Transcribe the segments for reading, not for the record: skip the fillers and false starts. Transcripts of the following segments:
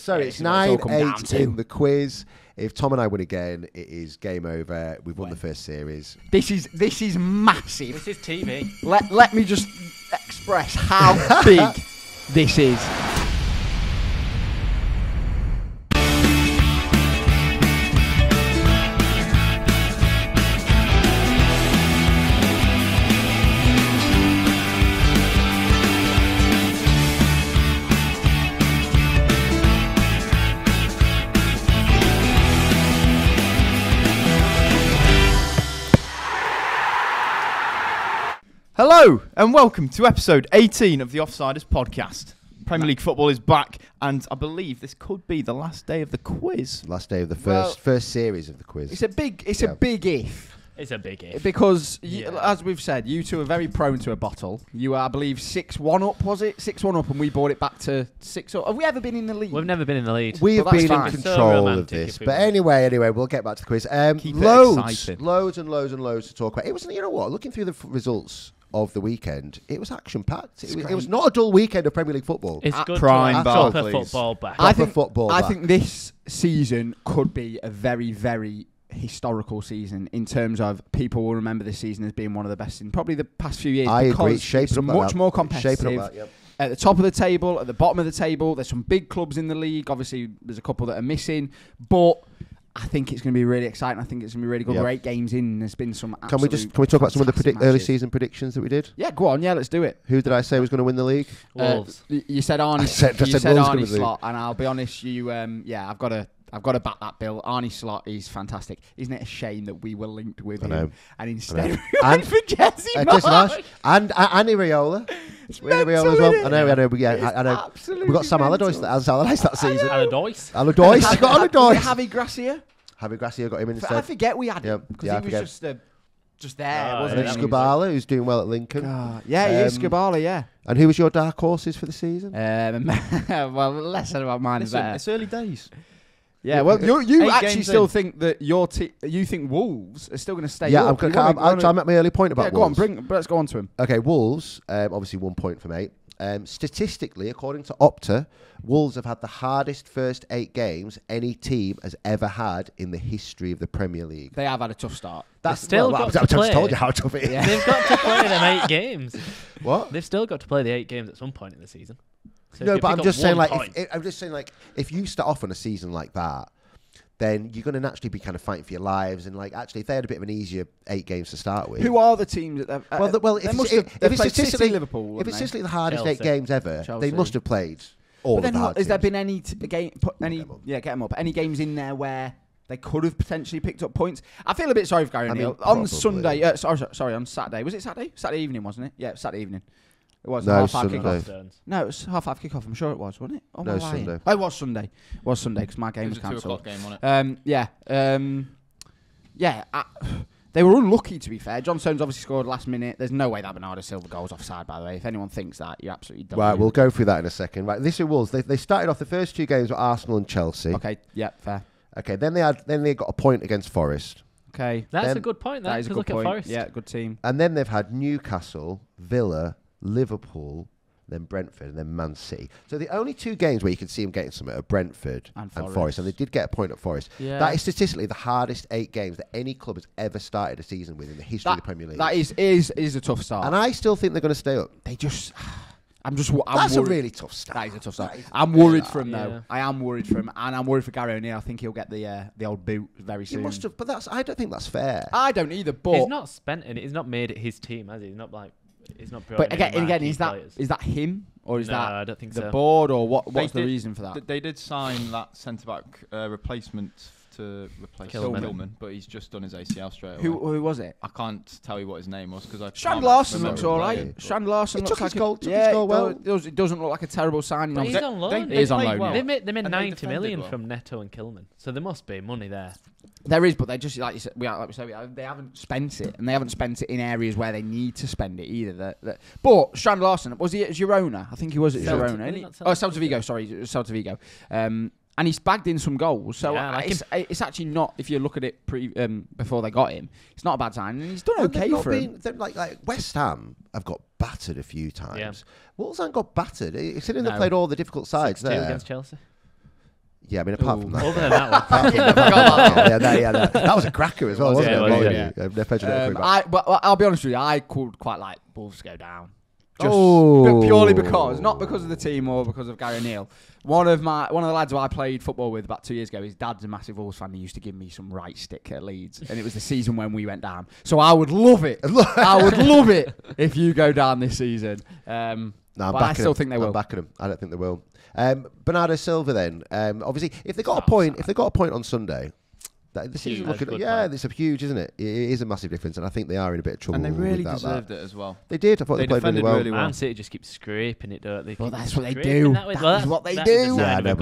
So it's 9-8 in the quiz. If Tom and I win again, it is game over. We've won the first series. This is massive. This is TV. Let me just express how big this is. Hello and welcome to episode 18 of the Offsiders Podcast. Premier League football is back, and I believe this could be the last day of the quiz. Last day of the first series of the quiz. It's a big if. It's a big if. Because, as we've said, you two are very prone to a bottle. You are, I believe, 6-1 up, was it? 6-1 up, and we brought it back to 6-up. Have we ever been in the lead? We've never been in the lead. We have been fine. in control of this. But anyway, we'll get back to the quiz. Loads and loads to talk about. It was, you know what, looking through the results of the weekend, it was action-packed. It was not a dull weekend of Premier League football. It's good prime to have proper football back. I think this season could be a very, very historical season in terms of people will remember this season as being one of the best in probably the past few years. I agree. It's much more competitive. At the top of the table, at the bottom of the table, there's some big clubs in the league. Obviously, there's a couple that are missing, but I think it's going to be really exciting. I think it's going to be really good. We're 8 games in. There's been some. Can we talk about some of the early season predictions that we did? Yeah, go on. Yeah, let's do it. Who did I say was going to win the league? Wolves. You said Arnie. I said Arnie Slot, and I'll be honest. I've got to back that bill. Arnie Slot is fantastic. Isn't it a shame that we were linked with him and instead we went for Jesse Marsh and Iriola. Iriola as well. I know. We got Sam Allardyce that season. Allardyce. You got Allardyce. Javi Gracia. Javi Gracia got him instead. I forget we had him because he was just there, wasn't he? Scabala, who's doing well at Lincoln. He is Scabala, yeah. And who was your dark horses for the season? Well, less said about mine. It's early days. Yeah, well, you actually still think that you think Wolves are still going to stay up. Yeah, I'll make my early point about Wolves. Go on, let's go on to him. Okay, Wolves, obviously 1 point from 8. Statistically, according to Opta, Wolves have had the hardest first 8 games any team has ever had in the history of the Premier League. They have had a tough start. I've just told you how tough it is. Yeah. They've got to play them 8 games. What? They've still got to play the 8 games at some point in the season. So no, but I'm just saying, if you start off on a season like that, then you're going to naturally be kind of fighting for your lives. And actually, if they had a bit of an easier 8 games to start with, who are the teams that? If it's statistically Liverpool, if it's statistically the hardest Chelsea. 8 games ever, Chelsea. they must have played all but of the hard has there teams. been any get them up? Any games in there where they could have potentially picked up points? I feel a bit sorry for Gary Neal. On Sunday, sorry, on Saturday. Was it Saturday? Saturday evening, wasn't it? Yeah, Saturday evening. It was half-5 kickoff. No, it was half-5 kickoff. I'm sure it was, wasn't it? No, Sunday. Oh, it was Sunday. It was Sunday because my game was cancelled. It was a 2 o'clock game, wasn't it? They were unlucky, to be fair. John Stones obviously scored last minute. There's no way that Bernardo Silva goal was offside, by the way. If anyone thinks that, you're absolutely dumb. Right, we'll go through that in a second. Right, this was they started off the first 2 games with Arsenal and Chelsea. Okay, yeah, fair. Okay, then they got a point against Forest. Okay, that's a good point. That is a good point. Forest. Yeah, good team. And then they've had Newcastle, Villa, Liverpool, then Brentford, and then Man City. So the only 2 games where you can see them getting something are Brentford and Forest. And they did get a point at Forest. Yeah. That is statistically the hardest 8 games that any club has ever started a season with in the history of the Premier League. That is a tough start. And I still think they're going to stay up. I'm That's worried. a really tough start. That is a tough start. I'm worried for him, though. I am worried for him, and I'm worried for Gary O'Neill. I think he'll get the old boot very soon. He must have, but I don't think that's fair. I don't either, but... He's not spent in it. He's not made it his team, has he? He's not He's not brought But again, is that him? Or is that I don't think the board? Or what's the reason for that? They did sign that centre-back replacement to replace Kilman, but he's just done his ACL straight away. Who was it? I can't tell you what his name was because I. Strand Larson looks all right. Strand Larson looks like his goal well. It doesn't look like a terrible signing. But he's on loan. He is on loan. They made 90 million from Neto and Kilman, so there must be money there. There is, but they just like you said, they haven't spent it, and they haven't spent it in areas where they need to spend it either. But Strand Larson, was he at Girona? I think he was at Girona. Celta Vigo. Sorry, Celta Vigo. And he's bagged in some goals, so it's actually not. If you look at it before they got him, it's not a bad sign, and he's done okay for him. Like West Ham have got battered a few times. Wolves haven't got battered. Considering they played all the difficult sides 6-2 there against Chelsea. Yeah, I mean, apart from that. Other than that one. That was a cracker as well, wasn't it? But I'll be honest with you, I could quite like Wolves to go down. Just purely because, not because of the team or because of Gary O'Neill. One of the lads who I played football with about 2 years ago, his dad's a massive Wolves fan. He used to give me some right stick at Leeds, and it was the season when we went down. So I would love it. I would love it if you go down this season. But I still think they will. I'm backing them. I don't think they will. Bernardo Silva then. Obviously, if they got a point on Sunday, this is looking. Yeah, it's a huge, isn't it? It is a massive difference, and I think they are in a bit of trouble. And they really deserved it as well. They did. I thought they played really well. Man City just keep scraping it, don't they? Well, that's what they do. That's what they do. Yeah, I know,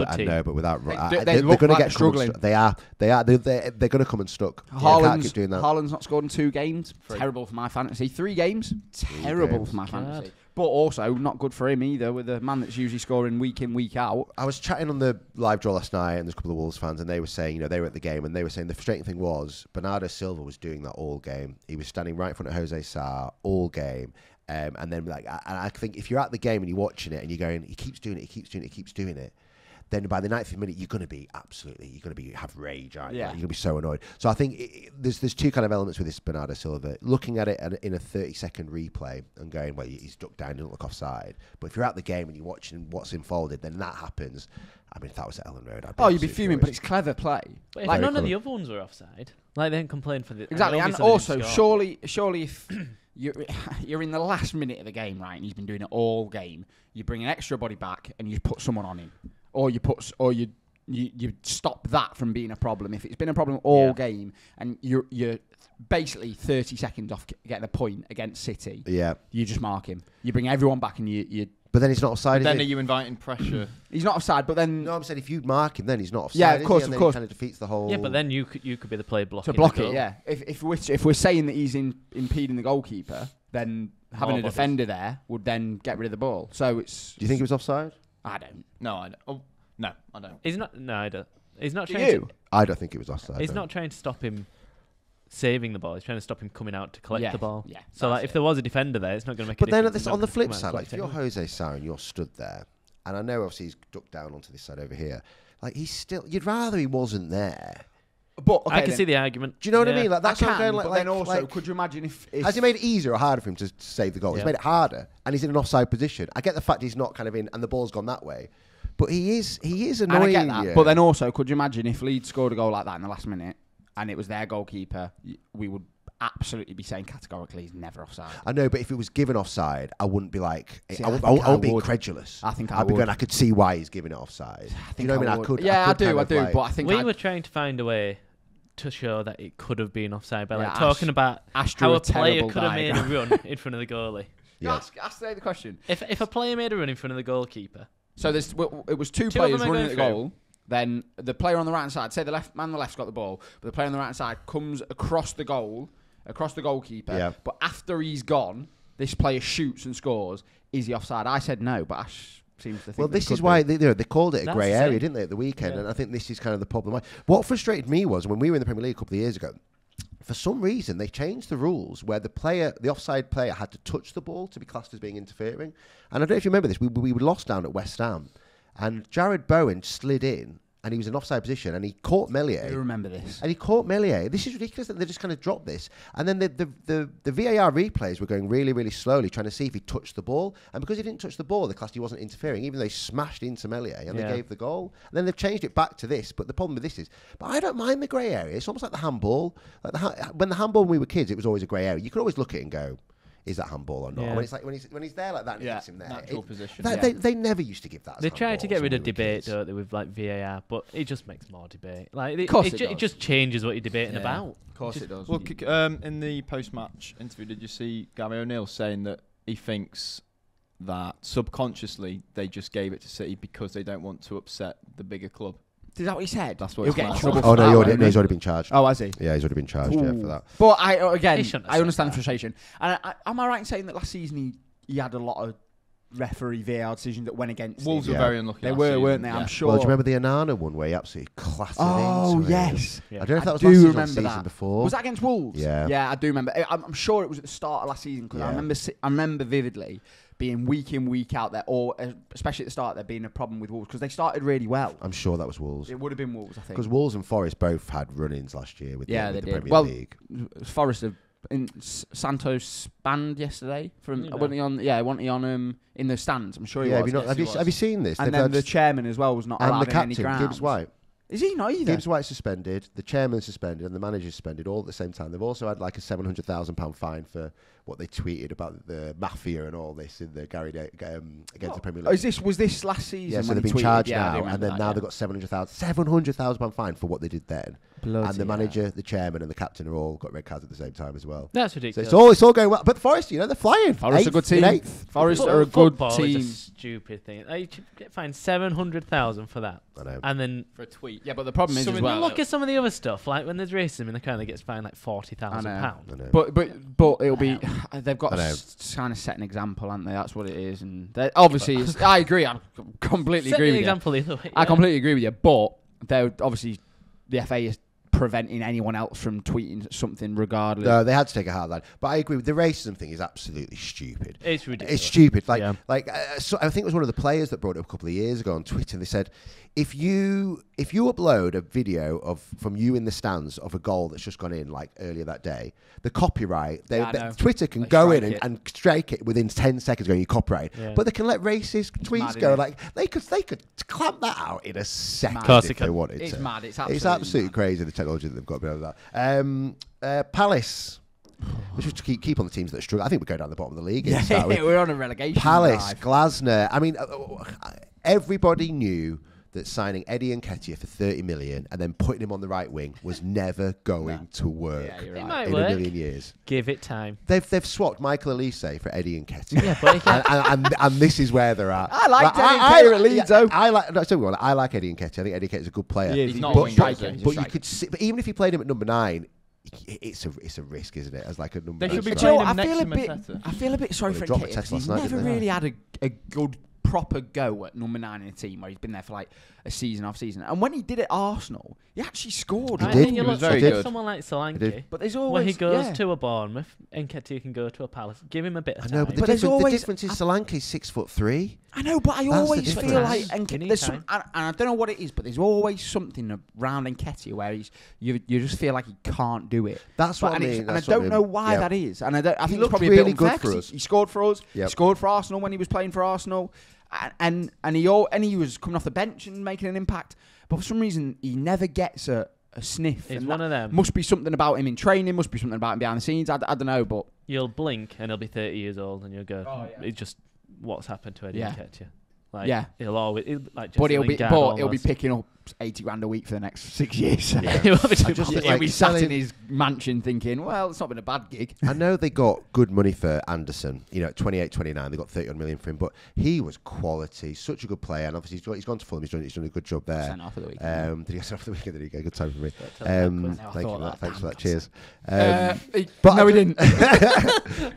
but without they're going to get struggling. They are. They're going to come unstuck. Haaland's keep doing that. Haaland's not scored in 2 games. Terrible for my fantasy. 3 games. Terrible for my fantasy. But also not good for him either, with a man that's usually scoring week in, week out. I was chatting on the live draw last night, and there's a couple of Wolves fans, and they were saying, they were at the game, and they were saying the frustrating thing was Bernardo Silva was doing that all game. He was standing right in front of Jose Sarr all game. And then, I think if you're at the game and you're watching it and you're going, he keeps doing it. Then by the 90th minute, you're going to have rage, aren't you? Yeah. You're going to be so annoyed. So I think there's 2 kind of elements with this Bernardo Silva. Looking at it in a 30-second replay and going, well, he's ducked down, didn't look offside. But if you're at the game and you're watching what's unfolded, then that happens. I mean, if that was at Ellen Road, you'd be fuming, but it's clever play. But if none of the other ones were offside, they didn't complain for the... Exactly, and also, surely if... You're in the last minute of the game, right, and he's been doing it all game, you bring an extra body back and you put someone on him. Or you stop that from being a problem. If it's been a problem all game, and you're basically 30 seconds off getting a point against City, you just mark him. You bring everyone back, and you. But then he's not offside. Then are you inviting pressure? He's not offside, but then no, I'm saying if you mark him, then he's not offside. Yeah, of course. It kind of defeats the whole. Yeah, but then you could be the player blocking. To block it, yeah. If we're saying that he's impeding the goalkeeper, then having a defender there would then get rid of the ball. So it's. Do you think he was offside? I don't. No, I don't. Oh, no, I don't. He's not. No, I don't. He's not trying to. I don't think it was offside. He's not trying to stop him saving the ball. He's trying to stop him coming out to collect the ball. Yeah. So if there was a defender there, it's not going to make. But then on the flip side, if you're Jose Sarr and you're stood there, and I know obviously he's ducked down onto this side over here, he's still. You'd rather he wasn't there. But I can see the argument. Do you know what I mean? That's what I'm going. But then also, could you imagine if has he made it easier or harder for him to save the goal? He's made it harder, and he's in an offside position. I get the fact he's not kind of in, and the ball's gone that way. But he is annoying. And I get that. Yeah. But then also, could you imagine if Leeds scored a goal like that in the last minute and it was their goalkeeper, we would absolutely be saying categorically he's never offside. I know, but if it was given offside, I wouldn't be like... I won't be incredulous. I think I'd be going, I could see why he's giving it offside. Do you know what I mean? I could. Yeah, I do. But I think we were trying to find a way to show that it could have been offside by talking about how a player could have made a run in front of the goalie. Yeah. Ask the question. If a player made a run in front of the goalkeeper... So it was two players running at the goal. Then the player on the right side, say the left man on the left's got the ball, but the player on the right side comes across the goal, across the goalkeeper. Yeah. But after he's gone, this player shoots and scores. Is he offside? I said no, but Ash seems to think. Well, this is why they called it a grey area, didn't they, at the weekend? Yeah. And I think this is kind of the problem. What frustrated me was when we were in the Premier League a couple of years ago. For some reason, they changed the rules where the offside player had to touch the ball to be classed as being interfering. And I don't know if you remember this. We were lost down at West Ham, and Jared Bowen slid in, and he was in offside position, and he caught Meslier. I remember this. And he caught Meslier. This is ridiculous that they just kind of dropped this. And then the VAR replays were going really, really slowly, trying to see if he touched the ball. And because he didn't touch the ball, the class he wasn't interfering, even though he smashed into Meslier, and they gave the goal. And then they've changed it back to this. But the problem with this is, but I don't mind the grey area. It's almost like the handball. When the handball when we were kids, it was always a grey area. You could always look at it and go, is that handball or not? Yeah. When it's like when he's there like that and he hits him there. Natural position. They never used to give that. They try to get rid of debate, don't they, with VAR, but it just makes more debate. It just changes what you're debating about. Of course it does. Well, in the post-match interview, did you see Gary O'Neill saying that he thinks that subconsciously they just gave it to City because they don't want to upset the bigger club? Is that what he said? That's what he'll get in trouble. Oh no, he's already been charged. Oh, has he? Yeah, he's already been charged. Yeah, for that. But I understand the frustration. And am I right in saying that last season he had a lot of referee VAR decisions that went against Wolves were very unlucky. They were, weren't they? Yeah. I'm sure. Well, do you remember the Anana one where he absolutely clattered into it? Yes. Yeah. I don't know if that was last season or season before. Was that against Wolves? Yeah. Yeah, I do remember. I'm sure it was at the start of last season because I remember vividly being week in, week out there, or especially at the start, there being a problem with Wolves because they started really well. I'm sure that was Wolves. It would have been Wolves, I think. Because Wolves and Forest both had run-ins last year with the Premier League. Forest have. Santos spanned yesterday from wasn't he on in the stands? I'm sure he was. Have you seen this? And then the chairman as well was not allowed in any grounds. And the captain, Gibbs White. Is he not either? Gibbs White suspended, the chairman suspended, and the manager suspended all at the same time. They've also had like a £700,000 fine for what they tweeted about the mafia and all this in the against the Premier League. Was this last season? Yeah, so they've been charged now, and then now they've got £700,000 fine for what they did then. Bloody and the manager, the chairman, and the captain are all got red cards at the same time as well. That's ridiculous. So it's all going well. But Forest, they're flying. Forest are a good team. Forest are a good team. Is a stupid thing. You get fined $700,000 for that. I know. And then for a tweet. Yeah, but the problem is as well. Look at some of the other stuff. Like when there's racism in the country, gets fined like £40,000. But it'll be. They've got to kind of set an example, haven't they? That's what it is. And obviously, I agree. I completely agree with you. Example either way. I completely agree with you. But they're obviously the FA is preventing anyone else from tweeting something regardless. No, they had to take a hard line. But I agree with the racism thing is absolutely stupid. It's ridiculous. It's stupid. So I think it was one of the players that brought it up a couple of years ago on Twitter. They said, if you upload a video from you in the stands of a goal that's just gone in like earlier that day, the copyright, Twitter can go in and strike it within 10 seconds going, you copyright. Yeah. But they can let racist tweets go. Like they could clamp that out in a second if they wanted to. It's mad. It's absolutely crazy, the technology that they've got behind that. Palace. We should keep on the teams that struggle. I think we go down the bottom of the league. We're on a relegation Palace, drive. Glasner. I mean, everybody knew that signing Eddie Nketiah for 30 million and then putting him on the right wing was never going to work in a million years. Give it time. They've swapped Michael Elise for Eddie Nketiah. Yeah, but and this is where they're at. I like Eddie Nketiah at Leeds, though. I like Eddie Nketiah. I think Eddie Nketiah is a good player. He's not a striker. But you could see, but even if you played him at number 9, it's a risk, isn't it? As like a number. They should be playing him next to Mateta. I feel a bit sorry for Nketiah because he's never really had a good proper go at number 9 in a team where he's been there for like a season off season. And when he did it at Arsenal, he actually scored. I think you look at someone like Solanke, but there's always when he goes to a Bournemouth, Nketiah can go to a Palace. Give him a bit of time. I know, but the difference is Solanke's 6'3". I know, but I always feel like there's and I don't know what it is, but there's always something around Nketiah where you just feel like he can't do it. That's what I mean. And I don't know why that is. And I think it's probably really a bit good for us. He scored for us. He scored for Arsenal when he was playing for Arsenal. And he was coming off the bench and making an impact, but for some reason he never gets a sniff. It's one of them. Must be something about him in training. Must be something about him behind the scenes. I don't know, but you'll blink and he'll be 30 years old, and you'll go, "It's just what's happened to Eddie Nketiah." He'll always he'll be picking up 80 grand a week for the next 6 years. He'll be sat in his mansion thinking, well, it's not been a bad gig. I know they got good money for Anderson, at 28, 29, they got 30 million for him, but he was quality, such a good player, and obviously he's gone to Fulham, he's done a good job there. Sent off of the weekend. Did he get sent off the weekend? Did he get a good time for me? Thanks for that. Cheers. But no, he didn't.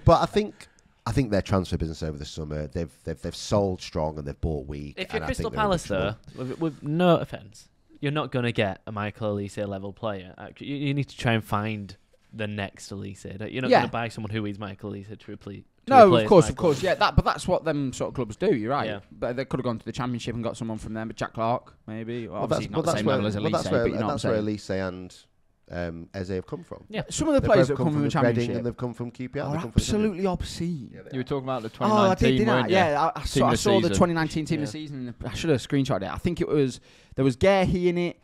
But I think their transfer business over the summer, they've sold strong and they've bought weak. If you're Crystal Palace, though, with no offence, you're not going to get a Michael Elise level player. You need to try and find the next Elise. You're not going to buy someone who is Michael Elise to replace. No, of course, yeah. But that's what them sort of clubs do. You're right. Yeah. But they could have gone to the Championship and got someone from them. But Jack Clark, maybe. Well, obviously not the same level as Elise. That's where Elise and Eze have come from. Yeah, some of the players that come from the Championship Reading and they've come from QPR. Are absolutely obscene. Yeah, you were talking about the 2019 weren't you? Yeah, I saw the 2019 team of the season. I should have screenshotted it. I think there was Gearhey in it,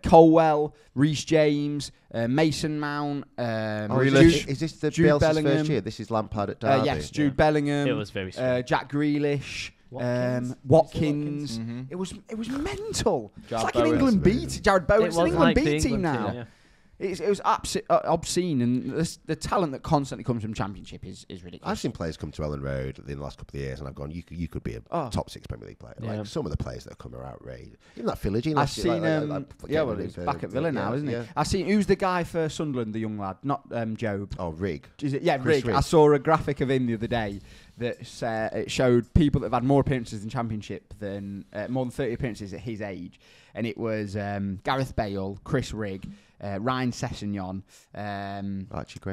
Colwell, Reece James, Mason Mount. Is this the Bielsa's first year? This is Lampard at Derby. Yes, Jude Bellingham. It was very strong. Jack Grealish. Watkins. Mm-hmm. It was mental. It's like an England B team. Jared Bowen. It's an England B team now. Yeah. It was absolutely obscene, and the talent that constantly comes from Championship is ridiculous. I've seen players come to Ellen Road in the last couple of years, and I've gone, you could be a top 6 Premier League player. Yeah. Like some of the players that have come are outrageous. Even that Philogene. I've seen he's back at Villa now, isn't he? I've seen who's the guy for Sunderland, the young lad, not Job. Oh, Rigg. Rigg. I saw a graphic of him the other day. that it showed people that have had more appearances in Championship than more than 30 appearances at his age, and it was Gareth Bale, Chris Rigg, Ryan Sessegnon,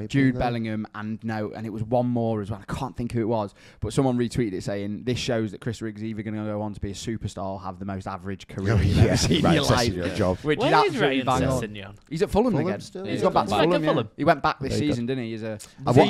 Jude Bellingham, and it was one more as well. I can't think who it was, but someone retweeted it saying this shows that Chris Rigg's either going to go on to be a superstar or have the most average career you've ever seen in your life. Job. Where is Ryan Sessegnon? He's at Fulham again. Still? He's gone back to Fulham. Yeah. He went back this season, didn't he? As a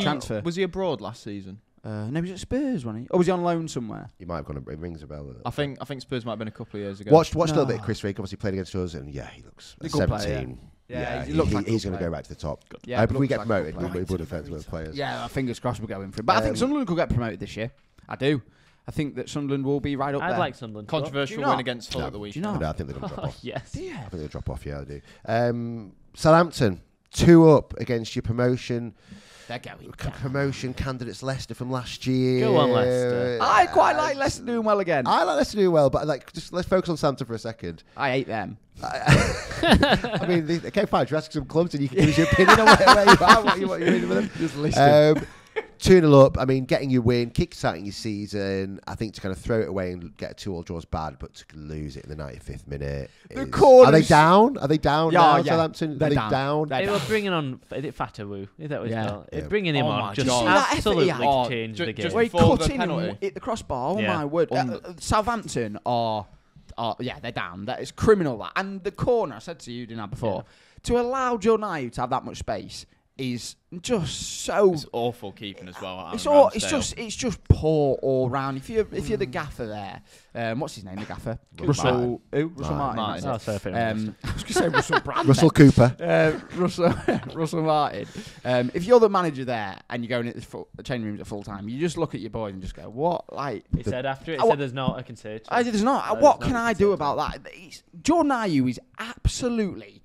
transfer. Was he abroad last season? No, he was at Spurs, wasn't he? Or was he on loan somewhere? He might have gone. It rings a bell. I think Spurs might have been a couple of years ago. Watched a little bit of Chris Rigg. Obviously played against us, and he looks 17. He's going to go right to the top. If we get promoted, we would have felt with players. Yeah, fingers crossed we're going for it. But I think Sunderland could get promoted this year. I do. I think that Sunderland will be right up there. I'd like Sunderland. Controversial win against Hull at the weekend. I think they're going to drop off. Yes. I think they'll drop off. Yeah, I do. Southampton 2 up against your promotion. They're going promotion candidates Leicester from last year. Go on, Leicester. I quite like Leicester doing well again. I like Leicester doing well, but just let's focus on Southampton for a second. I hate them. I mean, okay, fine. You're asking some clubs, and you can give us your opinion on where you are, what you're doing with them. Just listen. 2-0 up. I mean, getting your win, kick-starting your season. I think to kind of throw it away and get a 2-2 draw is bad, but to lose it in the 95th minute. Are they down? Are they down now, Southampton? They're down. They were bringing on. Is it Fatawu? Is that what it's called? Yeah. Bringing him on just God. absolutely changed the game. Where he cut in and hit the crossbar. Oh my word! Southampton are they're down. That is criminal. That and the corner. I said to you, didn't I before? To allow Joe Nayu to have that much space is just so. It's awful keeping as well. It's just poor all round. If you're the gaffer there, what's his name? The gaffer, Russell Martin. Oh, sorry, I was going to say Russell Brand. Russell Cooper. Russell Martin. If you're the manager there and you're going at the changing rooms at full time, you just look at your boys and just go, "What?" Like he said after it. He said, "There's not I can say." There's not. What can I do about that? Joe Nayu is absolutely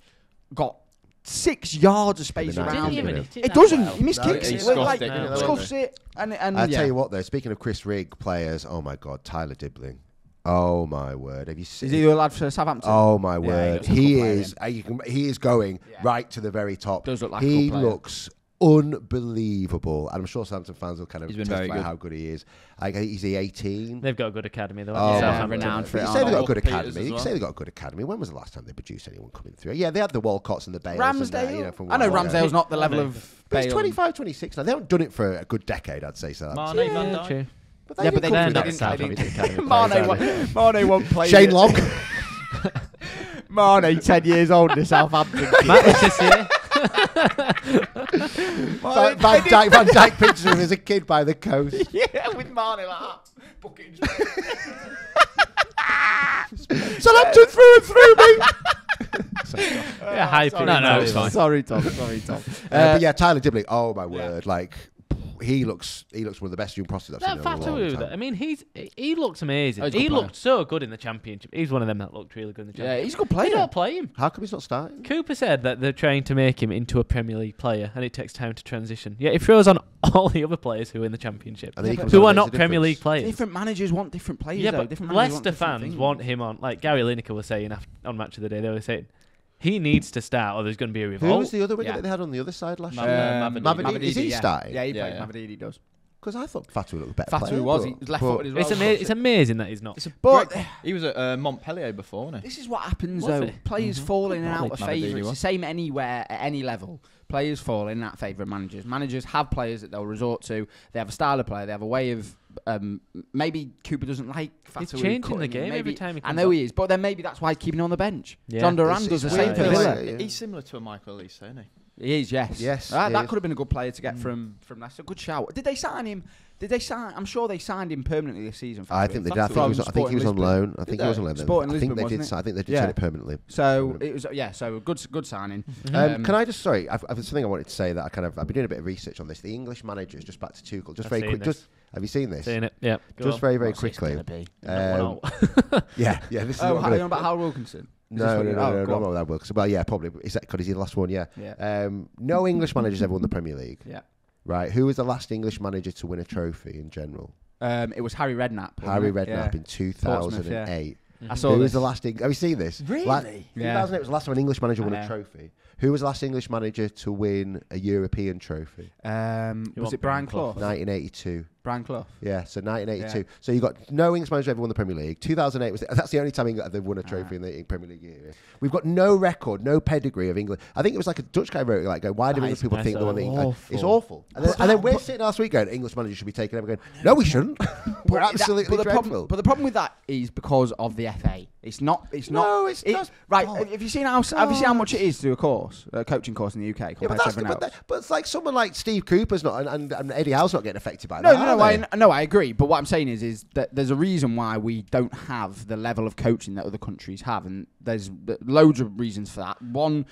got 6 yards of space around him. It doesn't. He miskicks it. Scuffs it. And I tell you what, though. Speaking of Chris Rigg players, oh my God, Tyler Dibbling. Oh my word! Have you seen? Is he a lad for Southampton? Oh my word! He is. He is going right to the very top. Does look like he looks unbelievable, and I'm sure Southampton fans will kind of testify how good he is. He's the 18. They've got a good academy though. Renowned for it. You say they've got a good academy. You say they've got a good academy. When was the last time they produced anyone coming through? Yeah, they had the Walcotts and the Bales. Ramsdale. I know Ramsdale's not the level of. But he's 25, 26 now. They haven't done it for a good decade, I'd say. So. Mane, Van Dijk. But they didn't. Mane won't play. Shane Long. Mane, 10 years old in Southampton. Matt was this year. Van Dijk pictures him as a kid by the coast. Yeah, with Mane like that. Southampton through and through, mate. No, it's fine. Sorry, Tom. But yeah, Tyler Dibbling. Oh my word! Like he looks one of the best young prospects I've seen in a long time. I mean, he looks amazing. He looked so good in the Championship. He's one of them that looked really good in the Championship. Yeah, he's a good player. They don't play him. How come he's not starting? Cooper said that they're trying to make him into a Premier League player, and it takes time to transition. Yeah, he throws on all the other players who are in the Championship, who are not Premier League players. Different managers want different players. Yeah, but Leicester fans want him on. Like Gary Lineker was saying on Match of the Day, they were saying he needs to start, or there's going to be a revolt. Who was the other winger that they had on the other side last year? Mavidi. Is he starting? Yeah, he plays. Mavidi does. Because I thought Fatu looked better. Fatu was. He was left-footed as well. It's amazing that he's not. He was at Montpellier before, wasn't he? This is what happens, though. Players fall in and out of favour. It's the same anywhere, at any level. Players fall in and out of favour of managers. Managers have players that they'll resort to. They have a style of play. They have a way of... maybe Cooper doesn't like Fatu. He's changing the game every time he comes I know he is, but then maybe that's why he's keeping him on the bench. Yeah. John Duran does the same for Villa. He's similar to a Michael Elise, isn't he? He is, yes. Yes. That could have been a good player to get from Leicester. Good shout. Did they sign him? I'm sure they signed him permanently this season. I think they did. I think he was on loan. I think he was on loan. I think they did sign it permanently. So it was, so a good signing. Can I just, sorry, I've something I wanted to say that I've been doing a bit of research on this. The English managers, just back to Tuchel, just very quick. Have you seen this? Seen it, yeah. Just very, very quickly. Yeah. This is how are you on about Hal Wilkinson? No, that works. Well, yeah, probably. Is that because he's the last one? Yeah. No English manager's ever won the Premier League. Yeah. Right. Who was the last English manager to win a trophy in general? It was Harry Redknapp. Harry Redknapp in 2008. I saw Who was the last? Have you seen this? Really? 2008 was the last time an English manager won a trophy. Who was the last English manager to win a European trophy? Was it Brian Clough? 1982. Brian Clough. Yeah, so 1982. Yeah. So you got no English manager ever won the Premier League. 2008 that's the only time they've won a trophy in the Premier League year. We've got no record, no pedigree of England. I think it was like a Dutch guy wrote it, like, why do English people think they won the England? It's awful. And then we're sitting last week going, English managers should be taken over. Going, no, we shouldn't. We're absolutely dreadful. But the problem with that is because of the FA. It's not. No, it's not. Right. Have you seen how much it is to do a coaching course in the UK compared to everyone else? But it's like someone like Steve Cooper's not, and Eddie Howe's not getting affected by that. No, I agree. But what I'm saying is that there's a reason why we don't have the level of coaching that other countries have, and there's loads of reasons for that. One,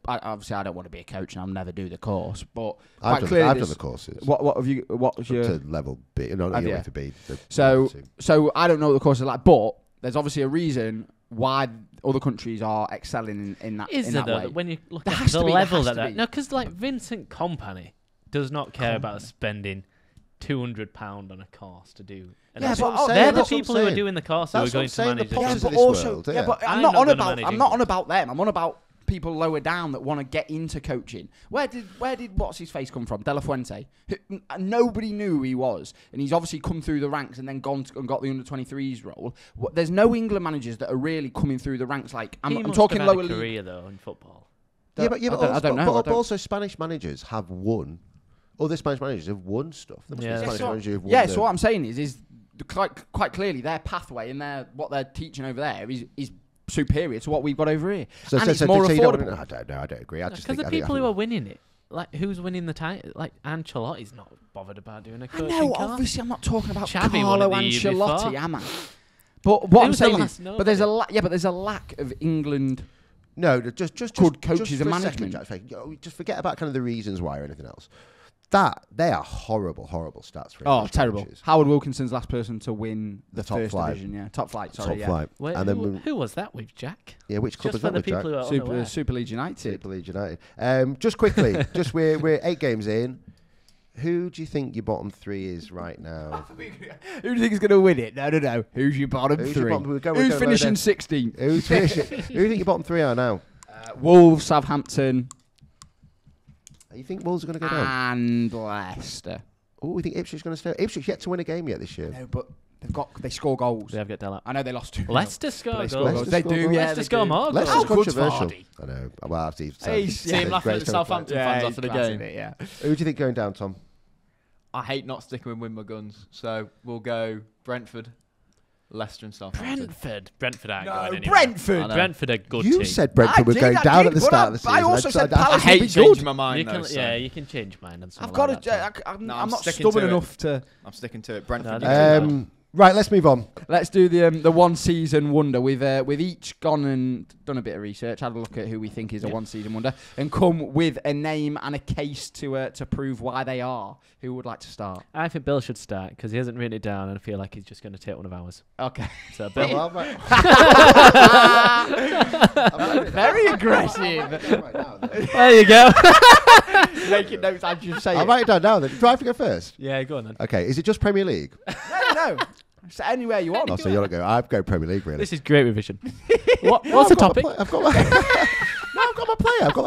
obviously I don't want to be a coach, and I'll never do the course. But I've done the courses. What have you? What was your level B? No, you have to be. So I don't know what the course is like, but there's obviously a reason why other countries are excelling in that. Is in there that way. When you look at the level that they're... No, because like Vincent Kompany does not care about spending £200 on a course to do. Yeah, but they're the people who are doing the course who are going to manage it. But I'm not on about them. I'm on about people lower down that want to get into coaching. Where did what's his face come from? De La Fuente. Nobody knew who he was, and he's obviously come through the ranks and then gone and got the under-23s role. There's no England managers that are really coming through the ranks. Like I'm talking lower league. Career though in football. I don't know. But also Spanish managers have won. Other Spanish managers have won stuff. So what I'm saying is quite clearly their pathway and what they're teaching over there is superior to what we've got over here. It's more affordable. I don't agree. Because the people who are winning it, like who's winning the title, like Ancelotti's not bothered about doing a coaching course. Obviously I'm not talking about Xavi Carlo Ancelotti, am I? But what I'm saying is, there's a lack of England. No, just good coaches and management. Just forget about kind of the reasons why or anything else. They are horrible stats for English terrible. coaches. Howard Wilkinson's last person to win the top first flight. division, top flight. Wait, and then who was that with, Jack? Yeah, which club was that with, Jack? Super Leeds United. Super Leeds United. Just quickly, we're 8 games in. Who do you think your bottom 3 is right now? Who do you think is going to win it? No. Who's your bottom 3? Who's finishing 16th? Who do you think your bottom 3 are now? Wolves, Southampton. You think Wolves are going to go down? And Leicester. Oh, we think Ipswich is going to stay. Ipswich yet to win a game yet this year. No, but they score goals. They have got Della. I know they lost 2. Leicester score goals. They do, yeah. Leicester score more goals. Leicester's controversial. I know. Well, after you've see him laughing at the Southampton fans after the game. Who do you think going down, Tom? I hate not sticking with my guns, so we'll go Brentford, Leicester and Southampton. Brentford aren't going anywhere. Brentford are good team. You said Brentford were going down at the start of the season. I also said Palace I hate changing my mind. You can change mine. I've got to. I'm not stubborn enough to. I'm sticking to it. Brentford. Right, let's move on. Let's do the one season wonder. We've each gone and done a bit of research, had a look at who we think is a one season wonder, and come with a name and a case to prove why they are. Who would like to start? I think Bill should start because he hasn't written it down, and I feel like he's just going to take one of ours. Okay. So Bill. Very aggressive. There you go. Making notes as you say. I'll write it down now. Then do I have to go first? Yeah, go on then. Okay. Is it just Premier League? No. So anywhere you want. Oh, so you'll go. I've go Premier League really. This is great revision. What's the topic? I've got my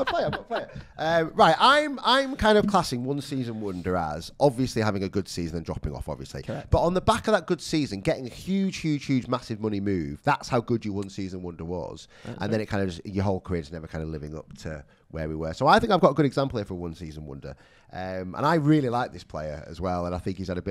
player. Right, I'm kind of classing one season wonder as obviously having a good season and dropping off, obviously. Correct. But on the back of that good season, getting a huge, massive money move. That's how good your one season wonder was. And then it kind of your whole career is never kind of living up to where we were. So I think I've got a good example here for one season wonder. And I really like this player as well. And I think he has a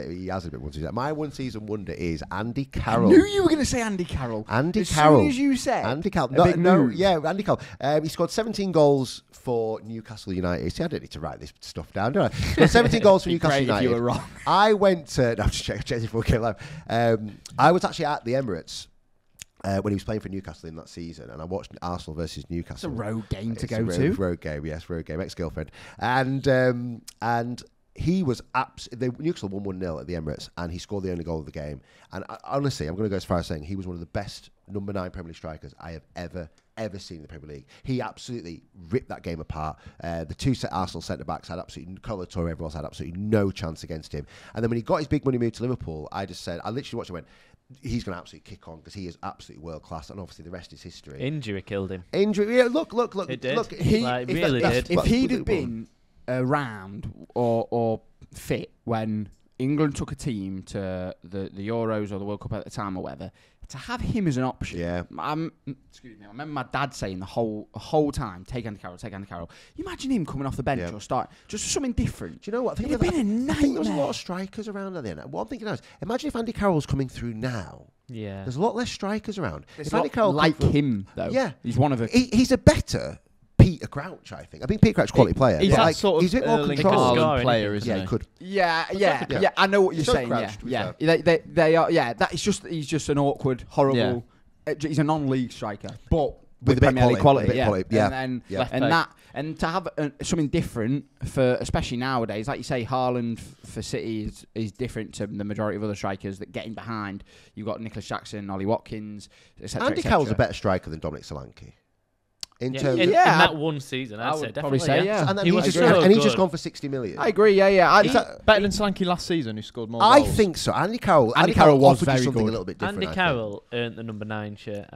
bit of one season. My one season wonder is Andy Carroll. I knew you were going to say Andy Carroll. As soon as you said Andy Carroll. Andy Carroll. He scored 17 goals for Newcastle United. See, I don't need to write this stuff down, do I? He scored 17 goals for Newcastle United. If you were wrong. I went to... No, I'm just checking before we came live. I was actually at the Emirates when he was playing for Newcastle in that season, and I watched Arsenal versus Newcastle. It's a road game to go to. Road game, ex-girlfriend. And he was Newcastle won 1-0 at the Emirates, and he scored the only goal of the game. And honestly, I'm going to go as far as saying he was one of the best number 9 Premier League strikers I have ever seen in the Premier League. He absolutely ripped that game apart. The 2 Arsenal centre-backs had absolutely, Colo Torre, everyone else had absolutely no chance against him. And then when he got his big money move to Liverpool, I literally watched and went, he's going to absolutely kick on because he is absolutely world class, and obviously the rest is history. Injury killed him. Yeah, look. It did. Look, really did. If he'd have been around or fit when England took a team to the Euros or the World Cup at the time or whatever, to have him as an option. Yeah. Excuse me. I remember my dad saying the whole time, take Andy Carroll. You imagine him coming off the bench or start just something different. Do you know what? I think it'd been a nightmare. I think there was a lot of strikers around at the end. What I'm thinking now is, imagine if Andy Carroll's coming through now. Yeah. There's a lot less strikers around. If Andy Carroll him though. Yeah. He's one of the. He's a better Peter Crouch, I think. I mean, Peter Crouch, quality player. He's that sort of he's a bit more controlled player, isn't he? Yeah, he could. Yeah. I know what you're saying. Yeah. They are. Yeah, that is just. He's just an awkward, horrible. He's a non-league striker, but with Premier League quality. And to have something different for, especially nowadays, like you say, Haaland for City is different to the majority of other strikers that get in behind. You've got Nicholas Jackson, Ollie Watkins, etc. Andy Carroll's a better striker than Dominic Solanke. In that one season, I'd say probably say, yeah. And he's just gone for 60 million. I agree, yeah. Better than Solanke last season, who scored more goals? I think so. Andy Carroll was very something good. A little bit different. Andy Carroll earned the number 9 shirt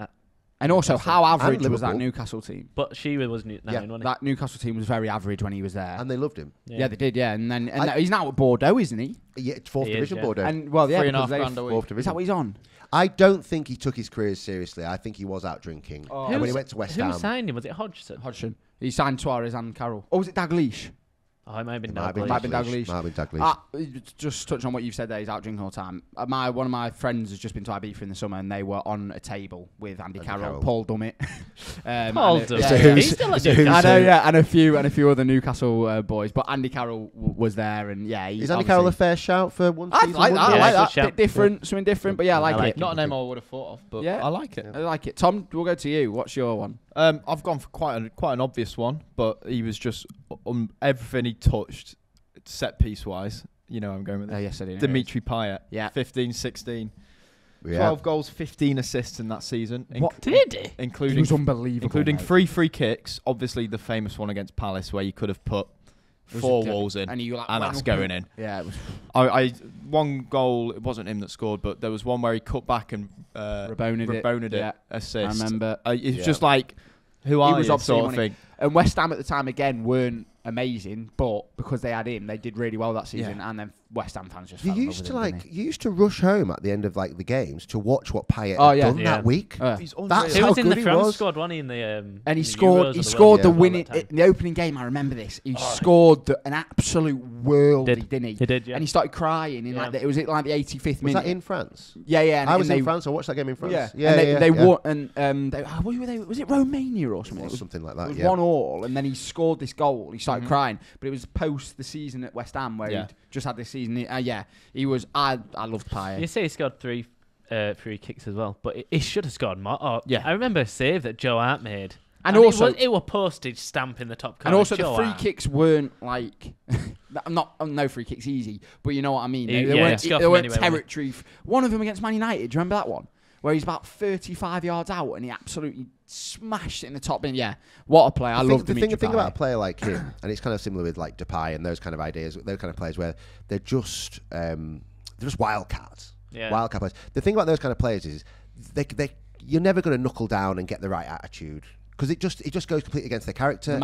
and also, how average was that Newcastle team? But she was 9, wasn't he? That Newcastle team was very average when he was there. And they loved him. Yeah, they did, yeah. And he's now at Bordeaux, isn't he? Yeah, 4th division Bordeaux. And, well, yeah, £3.5 grand a week. 4th division. Is that what he's on? I don't think he took his career seriously. I think he was out drinking. When he went to West Ham. Who signed him? Was it Hodgson? He signed Suarez and Carroll. Or was it Dalglish? Oh, it might have been Dalglish. Just touch on what you've said there. He's out drinking all the time. One of my friends has just been to Ibiza in the summer, and they were on a table with Andy Carroll, Paul Dummett. Paul Dummett. He's still a good guy. I know, yeah, and a few other Newcastle boys. But Andy Carroll was there, and yeah, is Andy Carroll a fair shout for one season? I like that. Bit different, something different. But yeah, I like it. Not a name I would have thought of, but I like it. I like it. Tom, we'll go to you. What's your one? I've gone for quite an obvious one, but he was just everything he touched. Set piece wise, you know I'm going with it. Yes, I do. Dimitri Payet, 15-16. 12 goals, 15 assists in that season. What did he? He was unbelievable. Including 3 free kicks. Obviously, the famous one against Palace where you could have put 4 walls in, and that's going in. Yeah, it was. I one goal. It wasn't him that scored, but there was one where he cut back and Raboned it. Assist. I remember. It's just like, who are you, sort of thing. And West Ham at the time again weren't amazing, but because they had him, they did really well that season. And then West Ham fans just you used to rush home at the end of the games to watch what Payet had done that week. That's how good in the France squad, wasn't he? In the and he scored the winning in the opening game. I remember this. He scored an absolute worldie, didn't he? He did, yeah. And he started crying in it was like the 85th minute. Was that in France? Yeah. And I was in France. I watched that game in France. They won. And was it Romania or something? Something like that. It was 1-1, and then he scored this goal. He started crying, but it was post the season at West Ham where he'd just had this season. He was. I loved Payet. You say he scored 3 free kicks as well, but he should have scored more. I remember a save that Joe Hart made, and also it was postage stamp in the top corner. And also the free kicks weren't like. No free kicks easy, but you know what I mean. They weren't territory. One of them against Man United. Do you remember that one? Where he's about 35 yards out and he absolutely smashed it in the top bin. Yeah, what a player. I love Dimitri Payet. The thing about a player like him, and it's kind of similar with like Depay and those kind of ideas, those kind of players where they're just wildcards. Yeah. Wildcard players. The thing about those kind of players is you're never going to knuckle down and get the right attitude. Because it just goes completely against their character.